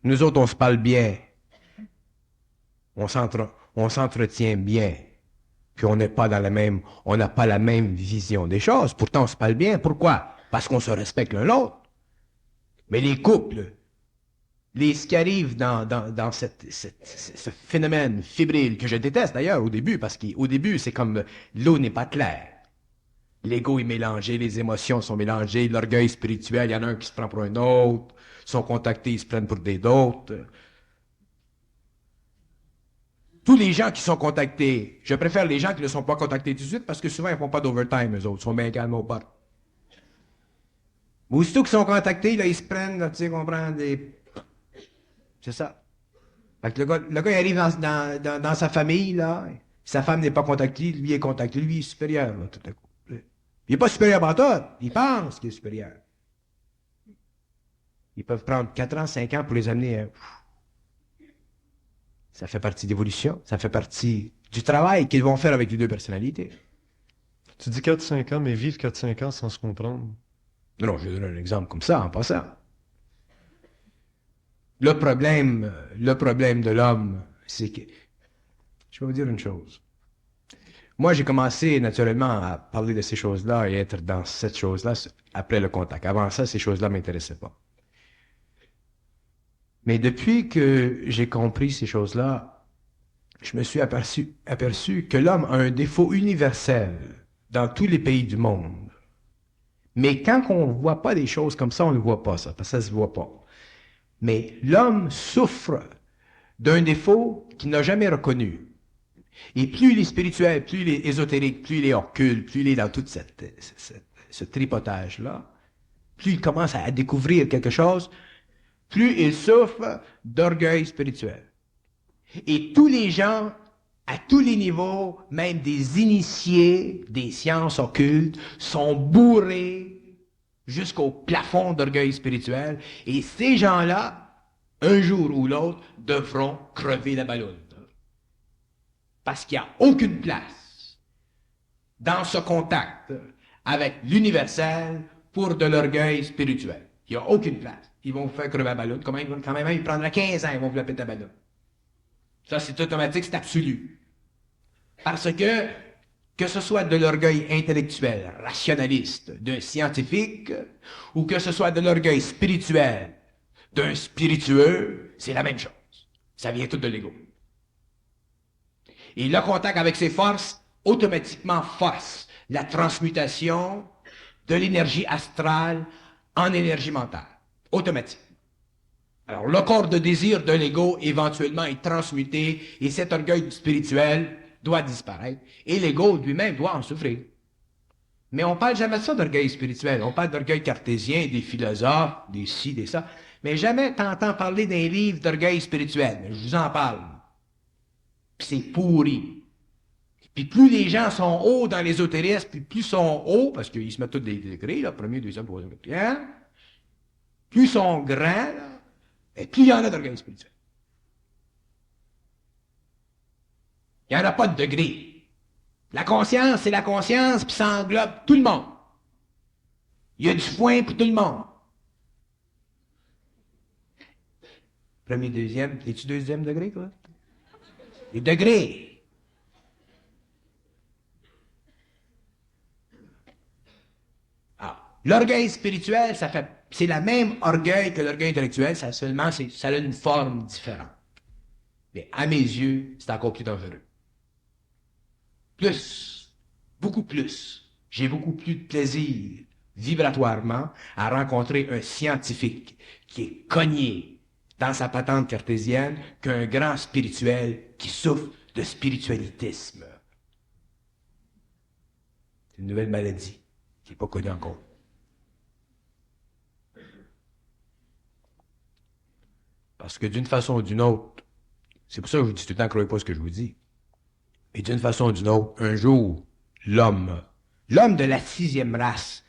Speaker 3: Nous autres, on se parle bien. On s'entretient bien. Puis on n'est pas dans on n'a pas la même vision des choses. Pourtant, on se parle bien. Pourquoi? Parce qu'on se respecte l'un l'autre. Mais les couples, ce qui arrive dans ce phénomène fébrile que je déteste d'ailleurs au début, parce qu'au début, c'est comme l'eau n'est pas claire. L'ego est mélangé, les émotions sont mélangées, l'orgueil spirituel, il y en a un qui se prend pour un autre, sont contactés, ils se prennent pour des d'autres. Tous les gens qui sont contactés, je préfère les gens qui ne sont pas contactés tout de suite parce que souvent ils ne font pas d'overtime, eux autres, ils sont bien calmes au bar. Mais aussitôt qu'ils sont contactés, là, ils se prennent, là, tu sais, comprends, des... C'est ça. Fait que le gars il arrive dans sa famille, là, sa femme n'est pas contactée, lui est contacté, lui il est supérieur, là, tout à coup. Il n'est pas supérieur par tout, il pense qu'il est supérieur. Ils peuvent prendre 4 ans, 5 ans pour les amener à... Ça fait partie d'évolution, ça fait partie du travail qu'ils vont faire avec les deux personnalités.
Speaker 2: Tu dis 4-5 ans, mais vivre 4-5 ans sans se comprendre.
Speaker 3: Non, je donne un exemple comme ça, en passant. Le problème de l'homme, c'est que... Je vais vous dire une chose. Moi, j'ai commencé naturellement à parler de ces choses-là et être dans cette chose-là après le contact. Avant ça, ces choses-là ne m'intéressaient pas. Mais depuis que j'ai compris ces choses-là, je me suis aperçu que l'homme a un défaut universel dans tous les pays du monde. Mais quand on ne voit pas des choses comme ça, on ne voit pas ça, parce que ça ne se voit pas. Mais l'homme souffre d'un défaut qu'il n'a jamais reconnu. Et plus il est spirituel, plus il est ésotérique, plus il est occulte, plus il est dans tout ce tripotage-là, plus il commence à découvrir quelque chose, plus il souffre d'orgueil spirituel. Et tous les gens, à tous les niveaux, même des initiés des sciences occultes, sont bourrés jusqu'au plafond d'orgueil spirituel. Et ces gens-là, un jour ou l'autre, devront crever la ballonne. Parce qu'il n'y a aucune place dans ce contact avec l'universel pour de l'orgueil spirituel. Il n'y a aucune place. Ils vont vous faire crever la ballonne. Quand même, ils prendront 15 ans, ils vont vous la péter la ballonne. Ça, c'est automatique, c'est absolu. Parce que ce soit de l'orgueil intellectuel, rationaliste, d'un scientifique, ou que ce soit de l'orgueil spirituel, d'un spiritueux, c'est la même chose. Ça vient tout de l'ego. Et le contact avec ces forces, automatiquement force la transmutation de l'énergie astrale en énergie mentale. Automatique. Alors, le corps de désir de l'ego, éventuellement, est transmuté et cet orgueil spirituel doit disparaître. Et l'ego lui-même doit en souffrir. Mais on parle jamais de ça d'orgueil spirituel. On parle d'orgueil cartésien, des philosophes, des ci, des ça. Mais jamais t'entends parler d'un livre d'orgueil spirituel. Mais je vous en parle. Puis c'est pourri. Puis plus les gens sont hauts dans l'ésotérisme, puis plus ils sont hauts, parce qu'ils se mettent tous des degrés, là, premier, deuxième, troisième, quatrième, plus ils sont grands, là, et plus il y en a d'orgueil spirituel. Il n'y en a pas de degré. La conscience, c'est la conscience, puis ça englobe tout le monde. Il y a du foin pour tout le monde. Premier, deuxième, es-tu deuxième degré, quoi? Les degrés. Ah. L'orgueil spirituel, c'est la même orgueil que l'orgueil intellectuel, ça a une forme différente. Mais à mes yeux, c'est encore plus dangereux. Beaucoup plus. J'ai beaucoup plus de plaisir, vibratoirement, à rencontrer un scientifique qui est cogné dans sa patente cartésienne qu'un grand spirituel qui souffre de spiritualitisme. C'est une nouvelle maladie qui n'est pas connue encore. Parce que d'une façon ou d'une autre, c'est pour ça que je vous dis tout le temps, croyez pas ce que je vous dis. Mais d'une façon ou d'une autre, un jour, l'homme de la 6e race,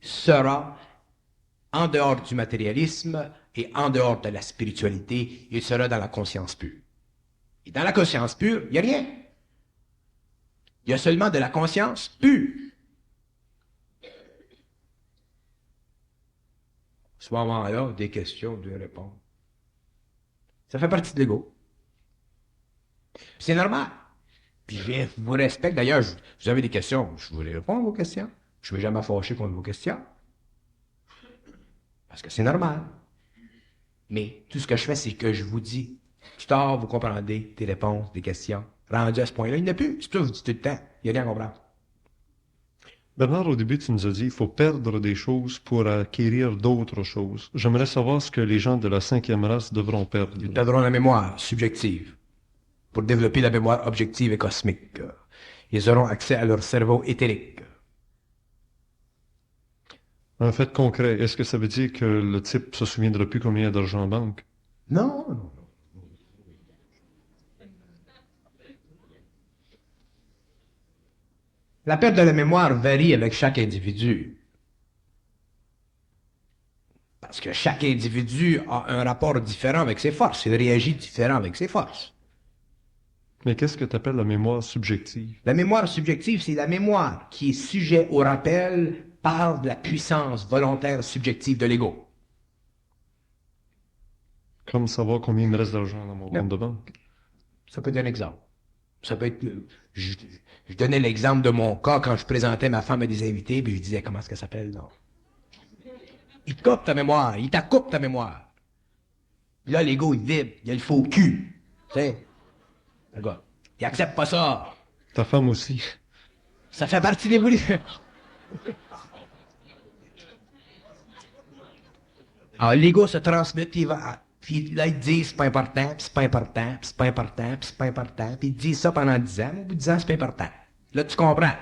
Speaker 3: sera en dehors du matérialisme et en dehors de la spiritualité, il sera dans la conscience pure. Et dans la conscience pure, il n'y a rien. Il y a seulement de la conscience pure. À ce moment-là, des questions, des réponses. Ça fait partie de l'ego. C'est normal. Puis je vous respecte. D'ailleurs, vous avez des questions, je vous les réponds à vos questions. Je ne vais jamais fâcher contre vos questions. Parce que c'est normal. Mais tout ce que je fais, c'est que je vous dis, plus tard, vous comprendrez des réponses, des questions. Rendu à ce point-là, il n'y en a plus. C'est pour ça que je vous dis tout le temps. Il n'y a rien à comprendre.
Speaker 2: Bernard, au début, tu nous as dit qu'il faut perdre des choses pour acquérir d'autres choses. J'aimerais savoir ce que les gens de la 5e race devront perdre.
Speaker 3: Ils perdront la mémoire subjective pour développer la mémoire objective et cosmique. Ils auront accès à leur cerveau éthérique.
Speaker 2: Un fait concret, est-ce que ça veut dire que le type se souviendra plus combien il y a d'argent en banque?
Speaker 3: Non, non, non. La perte de la mémoire varie avec chaque individu. Parce que chaque individu a un rapport différent avec ses forces. Il réagit différent avec ses forces.
Speaker 2: Mais qu'est-ce que tu appelles la mémoire subjective?
Speaker 3: La mémoire subjective, c'est la mémoire qui est sujet au rappel par de la puissance volontaire subjective de l'ego.
Speaker 2: Comme savoir combien il me reste d'argent dans mon compte de banque.
Speaker 3: Ça peut être un exemple. Ça peut être... Je donnais l'exemple de mon cas quand je présentais ma femme à des invités, puis je disais, comment est-ce qu'elle s'appelle, non? Il te coupe ta mémoire, il t'accoupe ta mémoire. Puis là, l'ego, il vibre, il a le faux cul. Tu sais? Le gars, il accepte pas ça.
Speaker 2: Ta femme aussi.
Speaker 3: Ça fait partie de l'évolution. Alors, l'ego se transmet, puis il va... Puis là, ils disent, c'est pas important, puis c'est pas important, puis c'est pas important, puis c'est pas important. Puis ils disent ça pendant 10 ans, mais au bout de 10 ans, c'est pas important. Là, tu comprends.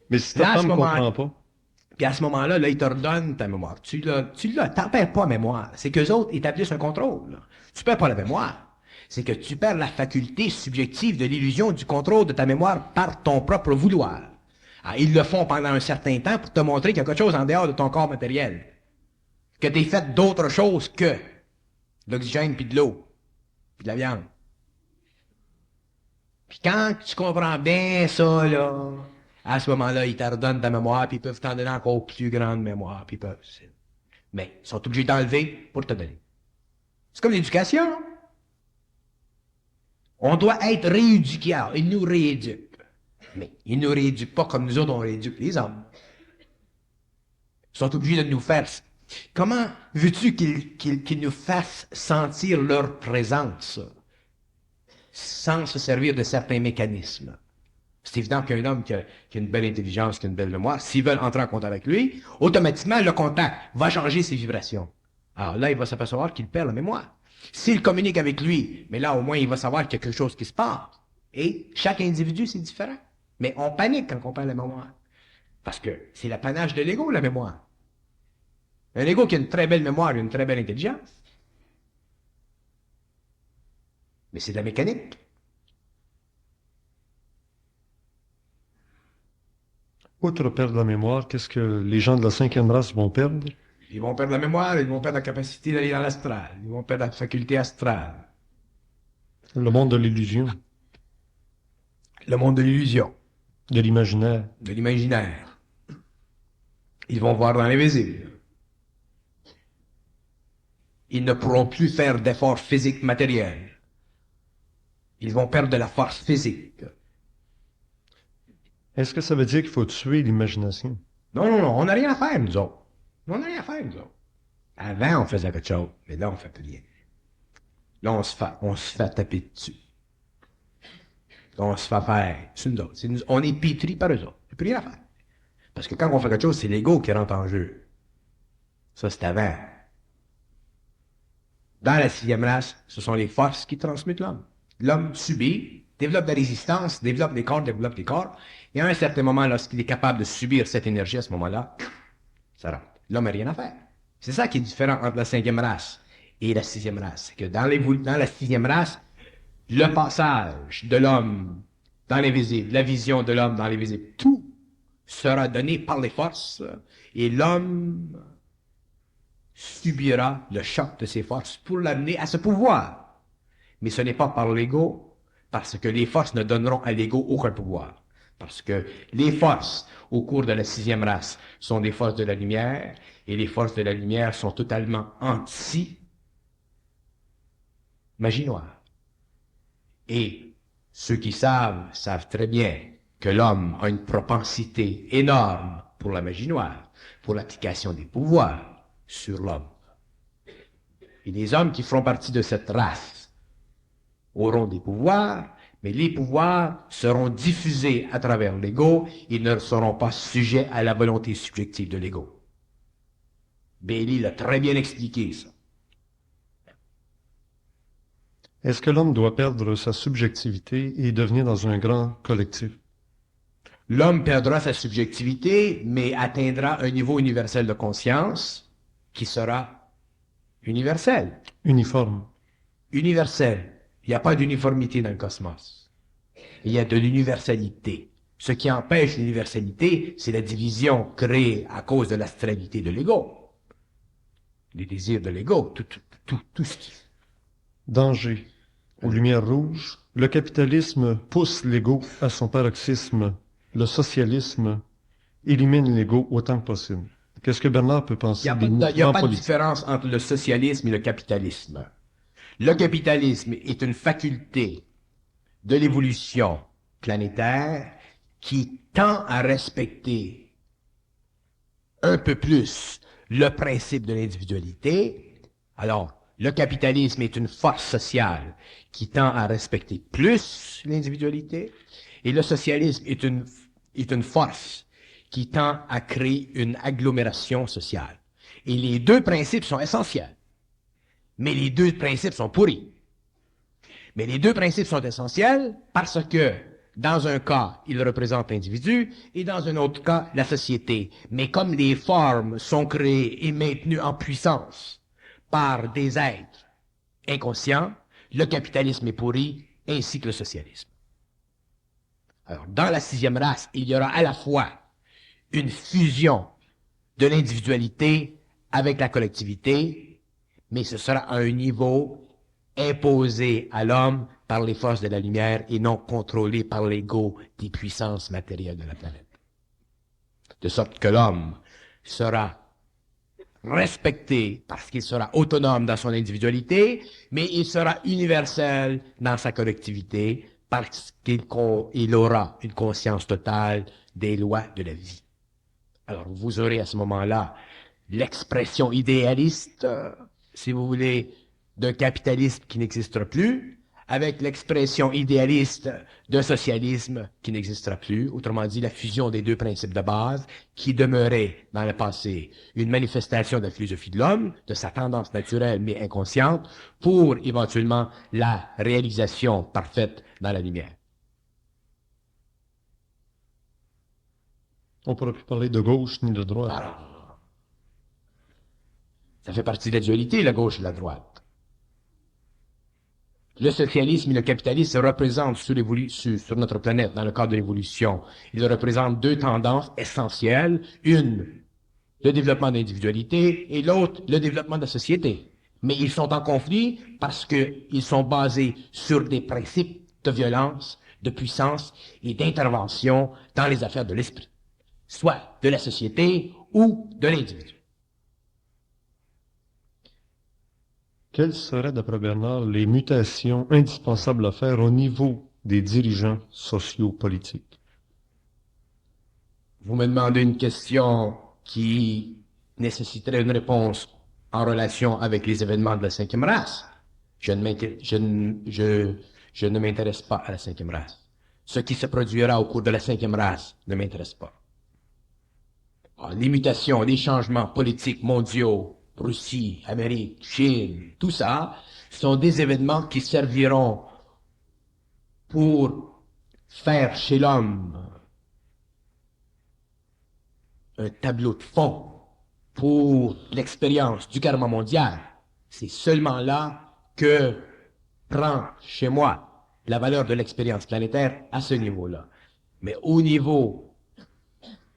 Speaker 2: Mais si ta
Speaker 3: Là, à
Speaker 2: femme
Speaker 3: ce
Speaker 2: ne
Speaker 3: moment-
Speaker 2: comprend pas,
Speaker 3: Puis à ce moment-là, là, ils te redonnent ta mémoire. T'en perds pas la mémoire. C'est qu'eux autres établissent un contrôle. Là. Tu perds pas la mémoire. C'est que tu perds la faculté subjective de l'illusion du contrôle de ta mémoire par ton propre vouloir. Alors, ils le font pendant un certain temps pour te montrer qu'il y a quelque chose en dehors de ton corps matériel. Que t'es fait d'autre chose que de l'oxygène puis de l'eau, puis de la viande. Puis quand tu comprends bien ça, là, à ce moment-là, ils te redonnent ta mémoire, puis ils peuvent t'en donner encore plus grande mémoire, puis ils peuvent... Mais ils sont obligés d'enlever pour te donner. C'est comme l'éducation. On doit être rééduqués. Ils nous rééduquent. Mais ils ne nous rééduquent pas comme nous autres, on rééduque les hommes. Ils sont obligés de nous faire... Comment veux-tu qu'ils nous fassent sentir leur présence sans se servir de certains mécanismes? C'est évident qu'un homme qui a une belle intelligence, qui a une belle mémoire, s'ils veulent entrer en contact avec lui, automatiquement, le contact va changer ses vibrations. Alors là, il va s'apercevoir qu'il perd la mémoire. S'il communique avec lui, mais là, au moins, il va savoir qu'il y a quelque chose qui se passe. Et chaque individu, c'est différent. Mais on panique quand on perd la mémoire. Parce que c'est l'apanage de l'ego, la mémoire. Un ego qui a une très belle mémoire et une très belle intelligence. Mais c'est de la mécanique.
Speaker 2: outre perdre la mémoire, qu'est-ce que les gens de la 5e race vont perdre?
Speaker 3: Ils vont perdre la mémoire, ils vont perdre la capacité d'aller dans l'astral. Ils vont perdre la faculté astrale.
Speaker 2: Le monde de l'illusion,
Speaker 3: Le monde de l'illusion,
Speaker 2: de l'imaginaire.
Speaker 3: de l'imaginaire. Ils vont voir dans l'invisible. Ils ne pourront plus faire d'efforts physiques matériels. Ils vont perdre de la force physique.
Speaker 2: Est-ce que ça veut dire qu'il faut tuer l'imagination?
Speaker 3: Non, non, non, on n'a rien à faire, nous autres. On n'a rien à faire, nous autres. Avant, on faisait quelque chose, mais là, on fait plus rien. Là, on se fait taper dessus. Là, on se fait faire. C'est nous autres. On est pétris par eux autres. Il n'y a plus rien à faire. Parce que quand on fait quelque chose, c'est l'ego qui rentre en jeu. Ça, c'est avant. Dans la sixième race, ce sont les forces qui transmutent l'homme. L'homme subit, développe de la résistance, développe des corps, et à un certain moment, lorsqu'il est capable de subir cette énergie, à ce moment-là, ça rentre. L'homme n'a rien à faire. C'est ça qui est différent entre la cinquième race et la sixième race. C'est que dans la sixième race, le passage de l'homme dans l'invisible, la vision de l'homme dans l'invisible, tout sera donné par les forces, et l'homme subira le choc de ses forces pour l'amener à ce pouvoir. Mais ce n'est pas par l'ego, parce que les forces ne donneront à l'ego aucun pouvoir. Parce que les forces, au cours de la sixième race, sont des forces de la lumière, et les forces de la lumière sont totalement anti-magie noire. Et ceux qui savent très bien que l'homme a une propensité énorme pour la magie noire, pour l'application des pouvoirs sur l'homme. Et les hommes qui feront partie de cette race auront des pouvoirs, mais les pouvoirs seront diffusés à travers l'ego, ils ne seront pas sujets à la volonté subjective de l'ego. Bailey l'a très bien expliqué, ça.
Speaker 2: Est-ce que l'homme doit perdre sa subjectivité et devenir dans un grand collectif?
Speaker 3: L'homme perdra sa subjectivité, mais atteindra un niveau universel de conscience qui sera universel.
Speaker 2: Uniforme.
Speaker 3: Universel. Il n'y a pas d'uniformité dans le cosmos. Il y a de l'universalité. Ce qui empêche l'universalité, c'est la division créée à cause de l'astralité de l'ego. Les désirs de l'ego, tout ce qui...
Speaker 2: Danger. Aux lumières rouges, le capitalisme pousse l'ego à son paroxysme. Le socialisme élimine l'ego autant que possible. Qu'est-ce que Bernard peut penser des
Speaker 3: Il n'y a
Speaker 2: mouvements
Speaker 3: pas de
Speaker 2: politiques?
Speaker 3: différence entre le socialisme et le capitalisme. Le capitalisme est une faculté de l'évolution planétaire qui tend à respecter un peu plus le principe de l'individualité. Alors, le capitalisme est une force sociale qui tend à respecter plus l'individualité, et le socialisme est une force qui tend à créer une agglomération sociale. Et les deux principes sont essentiels. Mais les deux principes sont pourris. Mais les deux principes sont essentiels parce que, dans un cas, ils représentent l'individu, et dans un autre cas, la société. Mais comme les formes sont créées et maintenues en puissance par des êtres inconscients, le capitalisme est pourri, ainsi que le socialisme. Alors, dans la sixième race, il y aura à la fois une fusion de l'individualité avec la collectivité, mais ce sera à un niveau imposé à l'homme par les forces de la lumière et non contrôlé par l'ego des puissances matérielles de la planète. De sorte que l'homme sera respecté parce qu'il sera autonome dans son individualité, mais il sera universel dans sa collectivité parce qu'il aura une conscience totale des lois de la vie. Alors, vous aurez à ce moment-là l'expression idéaliste, si vous voulez, d'un capitalisme qui n'existera plus, avec l'expression idéaliste d'un socialisme qui n'existera plus, autrement dit, la fusion des deux principes de base qui demeuraient dans le passé une manifestation de la philosophie de l'homme, de sa tendance naturelle mais inconsciente, pour éventuellement la réalisation parfaite dans la lumière.
Speaker 2: On ne pourra plus parler de gauche ni de droite.
Speaker 3: Alors, ça fait partie de la dualité, la gauche et la droite. Le socialisme et le capitalisme se représentent sur notre planète dans le cadre de l'évolution. Ils représentent deux tendances essentielles. Une, le développement de l'individualité, et l'autre, le développement de la société. Mais ils sont en conflit parce qu'ils sont basés sur des principes de violence, de puissance et d'intervention dans les affaires de l'esprit, soit de la société ou de l'individu.
Speaker 2: Quelles seraient, d'après Bernard, les mutations indispensables à faire au niveau des dirigeants sociaux-politiques?
Speaker 3: Vous me demandez une question qui nécessiterait une réponse en relation avec les événements de la cinquième race. Je ne m'intéresse pas à la cinquième race. Ce qui se produira au cours de la cinquième race ne m'intéresse pas. Les mutations, les changements politiques mondiaux, Russie, Amérique, Chine, tout ça, sont des événements qui serviront pour faire chez l'homme un tableau de fond pour l'expérience du karma mondial. C'est seulement là que prend chez moi la valeur de l'expérience planétaire à ce niveau-là. Mais au niveau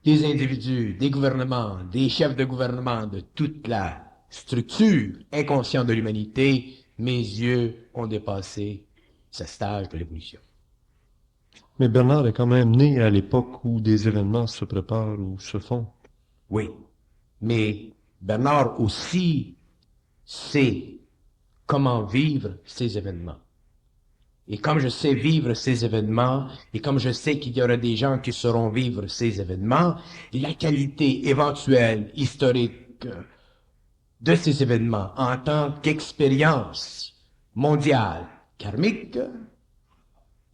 Speaker 3: des individus, des gouvernements, des chefs de gouvernement, de toute la structure inconsciente de l'humanité, mes yeux ont dépassé ce stage de l'évolution.
Speaker 2: Mais Bernard est quand même né à l'époque où des événements se préparent ou se font.
Speaker 3: Oui, mais Bernard aussi sait comment vivre ces événements. Et comme je sais vivre ces événements, et comme je sais qu'il y aura des gens qui sauront vivre ces événements, la qualité éventuelle, historique de ces événements en tant qu'expérience mondiale karmique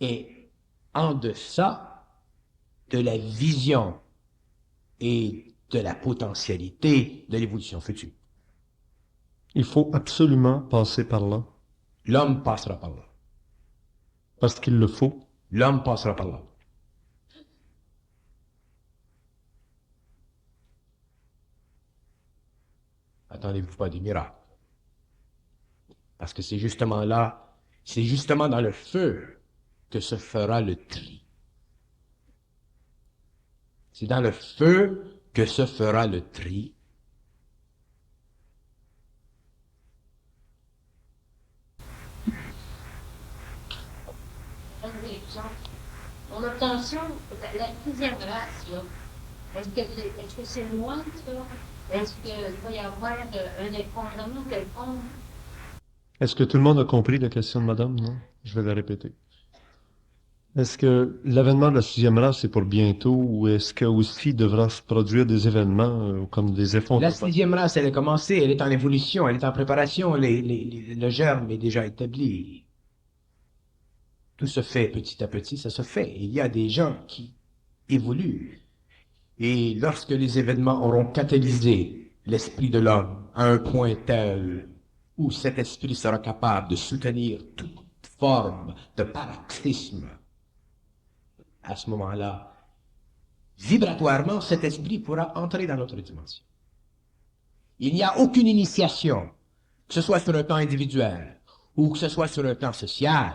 Speaker 3: est en deçà de la vision et de la potentialité de l'évolution future.
Speaker 2: Il faut absolument passer par là.
Speaker 3: L'homme passera par là.
Speaker 2: Parce qu'il le faut.
Speaker 3: L'homme passera par là. Attendez-vous pas des miracles. Parce que c'est justement là, c'est justement dans le feu que se fera le tri. C'est dans le feu que se fera le tri.
Speaker 4: Mon obtention, la sixième race, là, est-ce que c'est loin, ça? Est-ce qu'il va y avoir un effondrement quelconque?
Speaker 2: Est-ce que tout le monde a compris la question de madame? Non? Je vais la répéter. Est-ce que l'avènement de la sixième race c'est pour bientôt ou est-ce que aussi devra se produire des événements comme des effondrements?
Speaker 3: La sixième race, elle a commencé, elle est en évolution, elle est en préparation, le germe est déjà établi. Tout se fait petit à petit, ça se fait. Il y a des gens qui évoluent. Et lorsque les événements auront catalysé l'esprit de l'homme à un point tel où cet esprit sera capable de soutenir toute forme de paroxysme, à ce moment-là, vibratoirement, cet esprit pourra entrer dans notre dimension. Il n'y a aucune initiation, que ce soit sur un plan individuel ou que ce soit sur un plan social,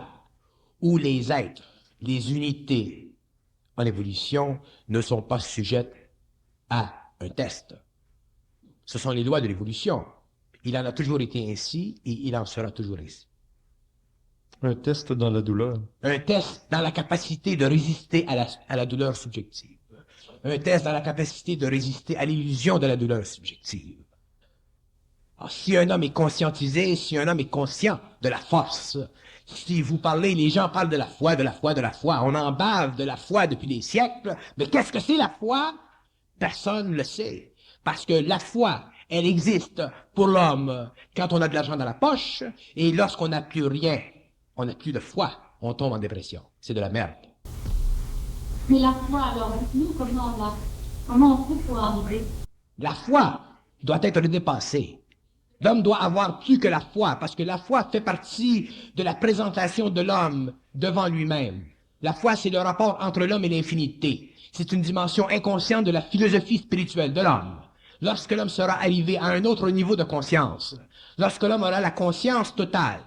Speaker 3: où les êtres, les unités en évolution ne sont pas sujettes à un test. Ce sont les lois de l'évolution. Il en a toujours été ainsi et il en sera toujours ainsi.
Speaker 2: Un test dans la douleur.
Speaker 3: Un test dans la capacité de résister à la douleur subjective. Un test dans la capacité de résister à l'illusion de la douleur subjective. Alors, si un homme est conscientisé, si un homme est conscient de la force, si vous parlez, les gens parlent de la foi, de la foi, de la foi. On en bave de la foi depuis des siècles. Mais qu'est-ce que c'est la foi? Personne ne le sait. Parce que la foi, elle existe pour l'homme quand on a de l'argent dans la poche, et lorsqu'on n'a plus rien, on n'a plus de foi, on tombe en dépression. C'est de la merde.
Speaker 4: Mais la foi, alors, nous, comment on fait pour arriver?
Speaker 3: La foi doit être dépassée. L'homme doit avoir plus que la foi, parce que la foi fait partie de la présentation de l'homme devant lui-même. La foi, c'est le rapport entre l'homme et l'infinité. C'est une dimension inconsciente de la philosophie spirituelle de l'homme. Lorsque l'homme sera arrivé à un autre niveau de conscience, lorsque l'homme aura la conscience totale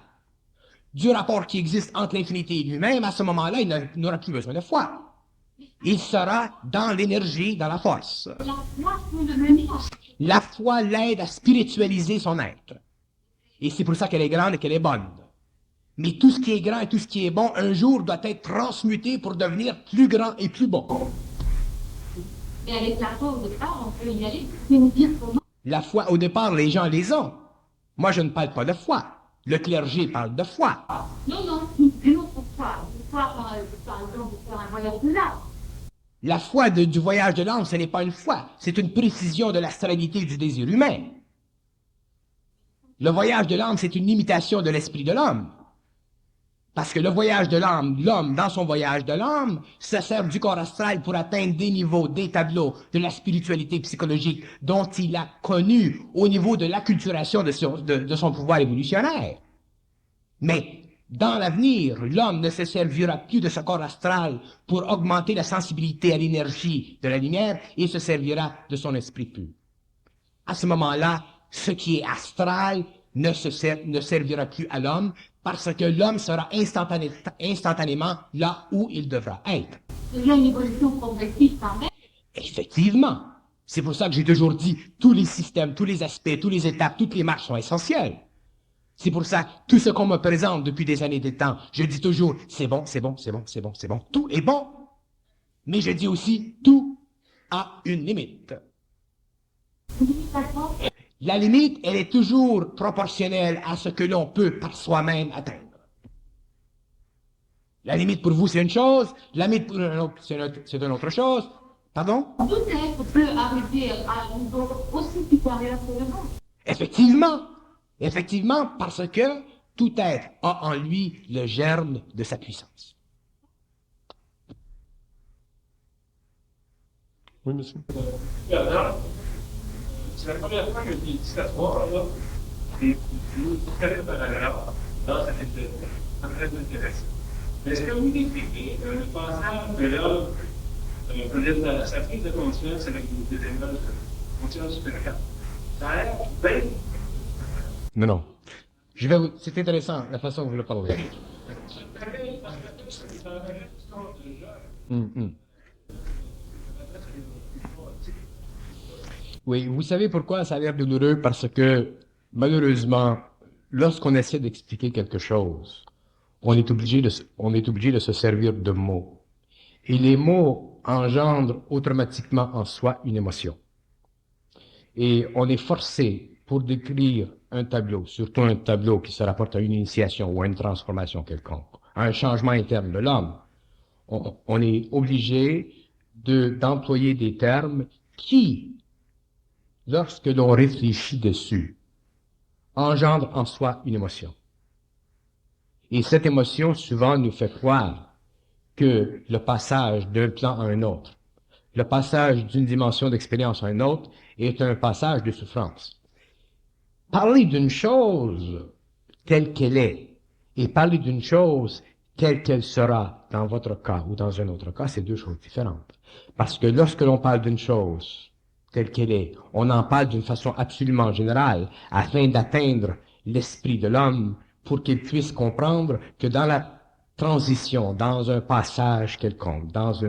Speaker 3: du rapport qui existe entre l'infinité et lui-même, à ce moment-là, il n'aura plus besoin de foi. Il sera dans l'énergie, dans la force.
Speaker 4: La foi peut le mener à...
Speaker 3: La foi l'aide à spiritualiser son être. Et c'est pour ça qu'elle est grande et qu'elle est bonne. Mais tout ce qui est grand et tout ce qui est bon, un jour, doit être transmuté pour devenir plus grand et plus bon.
Speaker 4: Et avec la foi au départ, on peut y aller. Mais nous dire comment?
Speaker 3: La foi, au départ, les gens les ont. Moi, je ne parle pas de foi. Le clergé parle de foi.
Speaker 4: Non, une autre foi. Une foi, par exemple, pour faire un voyage de l'art.
Speaker 3: La foi du voyage de l'âme, ce n'est pas une foi, c'est une précision de l'astralité du désir humain. Le voyage de l'âme, c'est une imitation de l'esprit de l'homme. Parce que le voyage de l'âme, l'homme, dans son voyage de l'âme, se sert du corps astral pour atteindre des niveaux, des tableaux de la spiritualité psychologique dont il a connu au niveau de l'acculturation de son pouvoir évolutionnaire. Mais dans l'avenir, l'homme ne se servira plus de ce corps astral pour augmenter la sensibilité à l'énergie de la lumière et se servira de son esprit pur. À ce moment-là, ce qui est astral ne servira plus à l'homme parce que l'homme sera instantanément là où il devra être.
Speaker 4: Il y a une évolution progressive quand même.
Speaker 3: Effectivement. C'est pour ça que j'ai toujours dit, tous les systèmes, tous les aspects, toutes les étapes, toutes les marches sont essentielles. C'est pour ça, tout ce qu'on me présente depuis des années de temps, je dis toujours, c'est bon, c'est bon, c'est bon, c'est bon, c'est bon. Tout est bon. Mais je dis aussi, tout a une limite. La limite, elle est toujours proportionnelle à ce que l'on peut par soi-même atteindre. La limite pour vous, c'est une chose, la limite pour un autre, c'est une autre chose. Pardon?
Speaker 4: Tout être peut arriver à un niveau aussi supérieur que le nôtre.
Speaker 3: Effectivement. Effectivement, parce que tout être a en lui le germe de sa puissance.
Speaker 2: Oui, monsieur.
Speaker 5: C'est la première fois que je dis ça là. Et vous très paragraphe dans cette étude. C'est très intéressant. Mais est-ce que vous décrivez le passage de l'homme, peut-être sa prise de conscience avec des éléments de conscience supérieure? Ça a l'air bien.
Speaker 3: Non. C'est intéressant la façon dont vous le parlez. Oui, vous savez pourquoi ça a l'air douloureux? Parce que, malheureusement, lorsqu'on essaie d'expliquer quelque chose, on est obligé de se servir de mots. Et les mots engendrent automatiquement en soi une émotion. Et on est forcé, pour décrire un tableau, surtout un tableau qui se rapporte à une initiation ou à une transformation quelconque, à un changement interne de l'homme, on est obligé d'employer des termes qui, lorsque l'on réfléchit dessus, engendre en soi une émotion. Et cette émotion, souvent, nous fait croire que le passage d'un plan à un autre, le passage d'une dimension d'expérience à une autre, est un passage de souffrance. Parler d'une chose telle qu'elle est, et parler d'une chose telle qu'elle sera dans votre cas ou dans un autre cas, c'est deux choses différentes. Parce que lorsque l'on parle d'une chose telle qu'elle est, on en parle d'une façon absolument générale, afin d'atteindre l'esprit de l'homme pour qu'il puisse comprendre que dans la transition, dans un passage quelconque, dans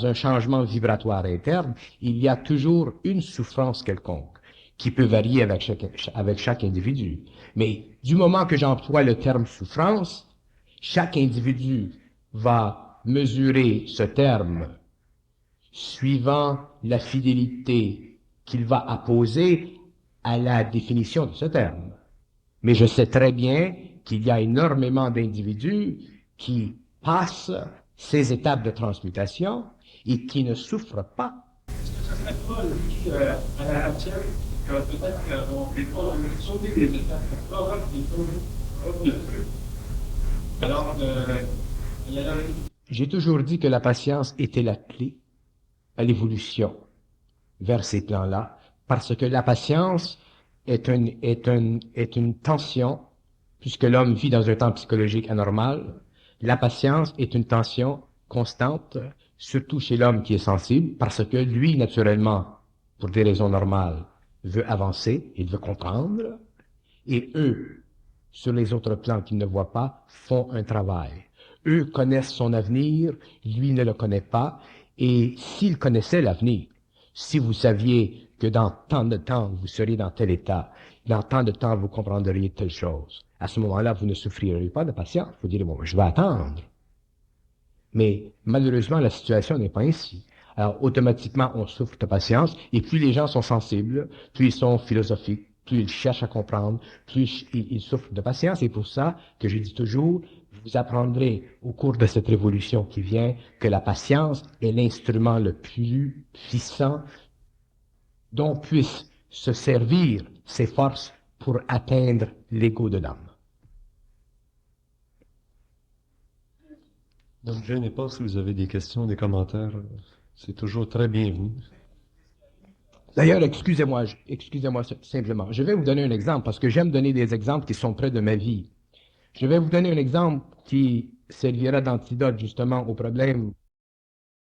Speaker 3: un changement vibratoire interne, il y a toujours une souffrance quelconque qui peut varier avec chaque individu. Mais du moment que j'emploie le terme souffrance, chaque individu va mesurer ce terme suivant la fidélité qu'il va apposer à la définition de ce terme. Mais je sais très bien qu'il y a énormément d'individus qui passent ces étapes de transmutation et qui ne souffrent pas.
Speaker 5: Est-ce que ça serait pas lié à la matière, que peut-être qu'on n'est pas sauver des étapes, on peut avoir des choses de feu. Alors, il y a
Speaker 3: J'ai toujours dit que la patience était la clé à l'évolution vers ces plans-là, parce que la patience est une tension, puisque l'homme vit dans un temps psychologique anormal. La patience est une tension constante, surtout chez l'homme qui est sensible, parce que lui, naturellement, pour des raisons normales, veut avancer, il veut comprendre, et eux, sur les autres plans qu'ils ne voient pas, font un travail. Eux connaissent son avenir, lui ne le connaît pas, et s'il connaissait l'avenir, si vous saviez que dans tant de temps vous seriez dans tel état, dans tant de temps vous comprendriez telle chose, à ce moment-là, vous ne souffririez pas de patience. Vous direz, bon, je vais attendre. Mais malheureusement, la situation n'est pas ainsi. Alors, automatiquement, on souffre de patience, et plus les gens sont sensibles, plus ils sont philosophiques, plus il cherche à comprendre, plus il souffre de patience. Et pour ça que je dis toujours, vous apprendrez au cours de cette révolution qui vient que la patience est l'instrument le plus puissant dont puissent se servir ces forces pour atteindre l'ego de l'homme.
Speaker 2: Ne vous gênez pas si vous avez des questions, des commentaires. C'est toujours très bienvenu.
Speaker 3: D'ailleurs, excusez-moi simplement. Je vais vous donner un exemple parce que j'aime donner des exemples qui sont près de ma vie. Je vais vous donner un exemple qui servira d'antidote justement au problème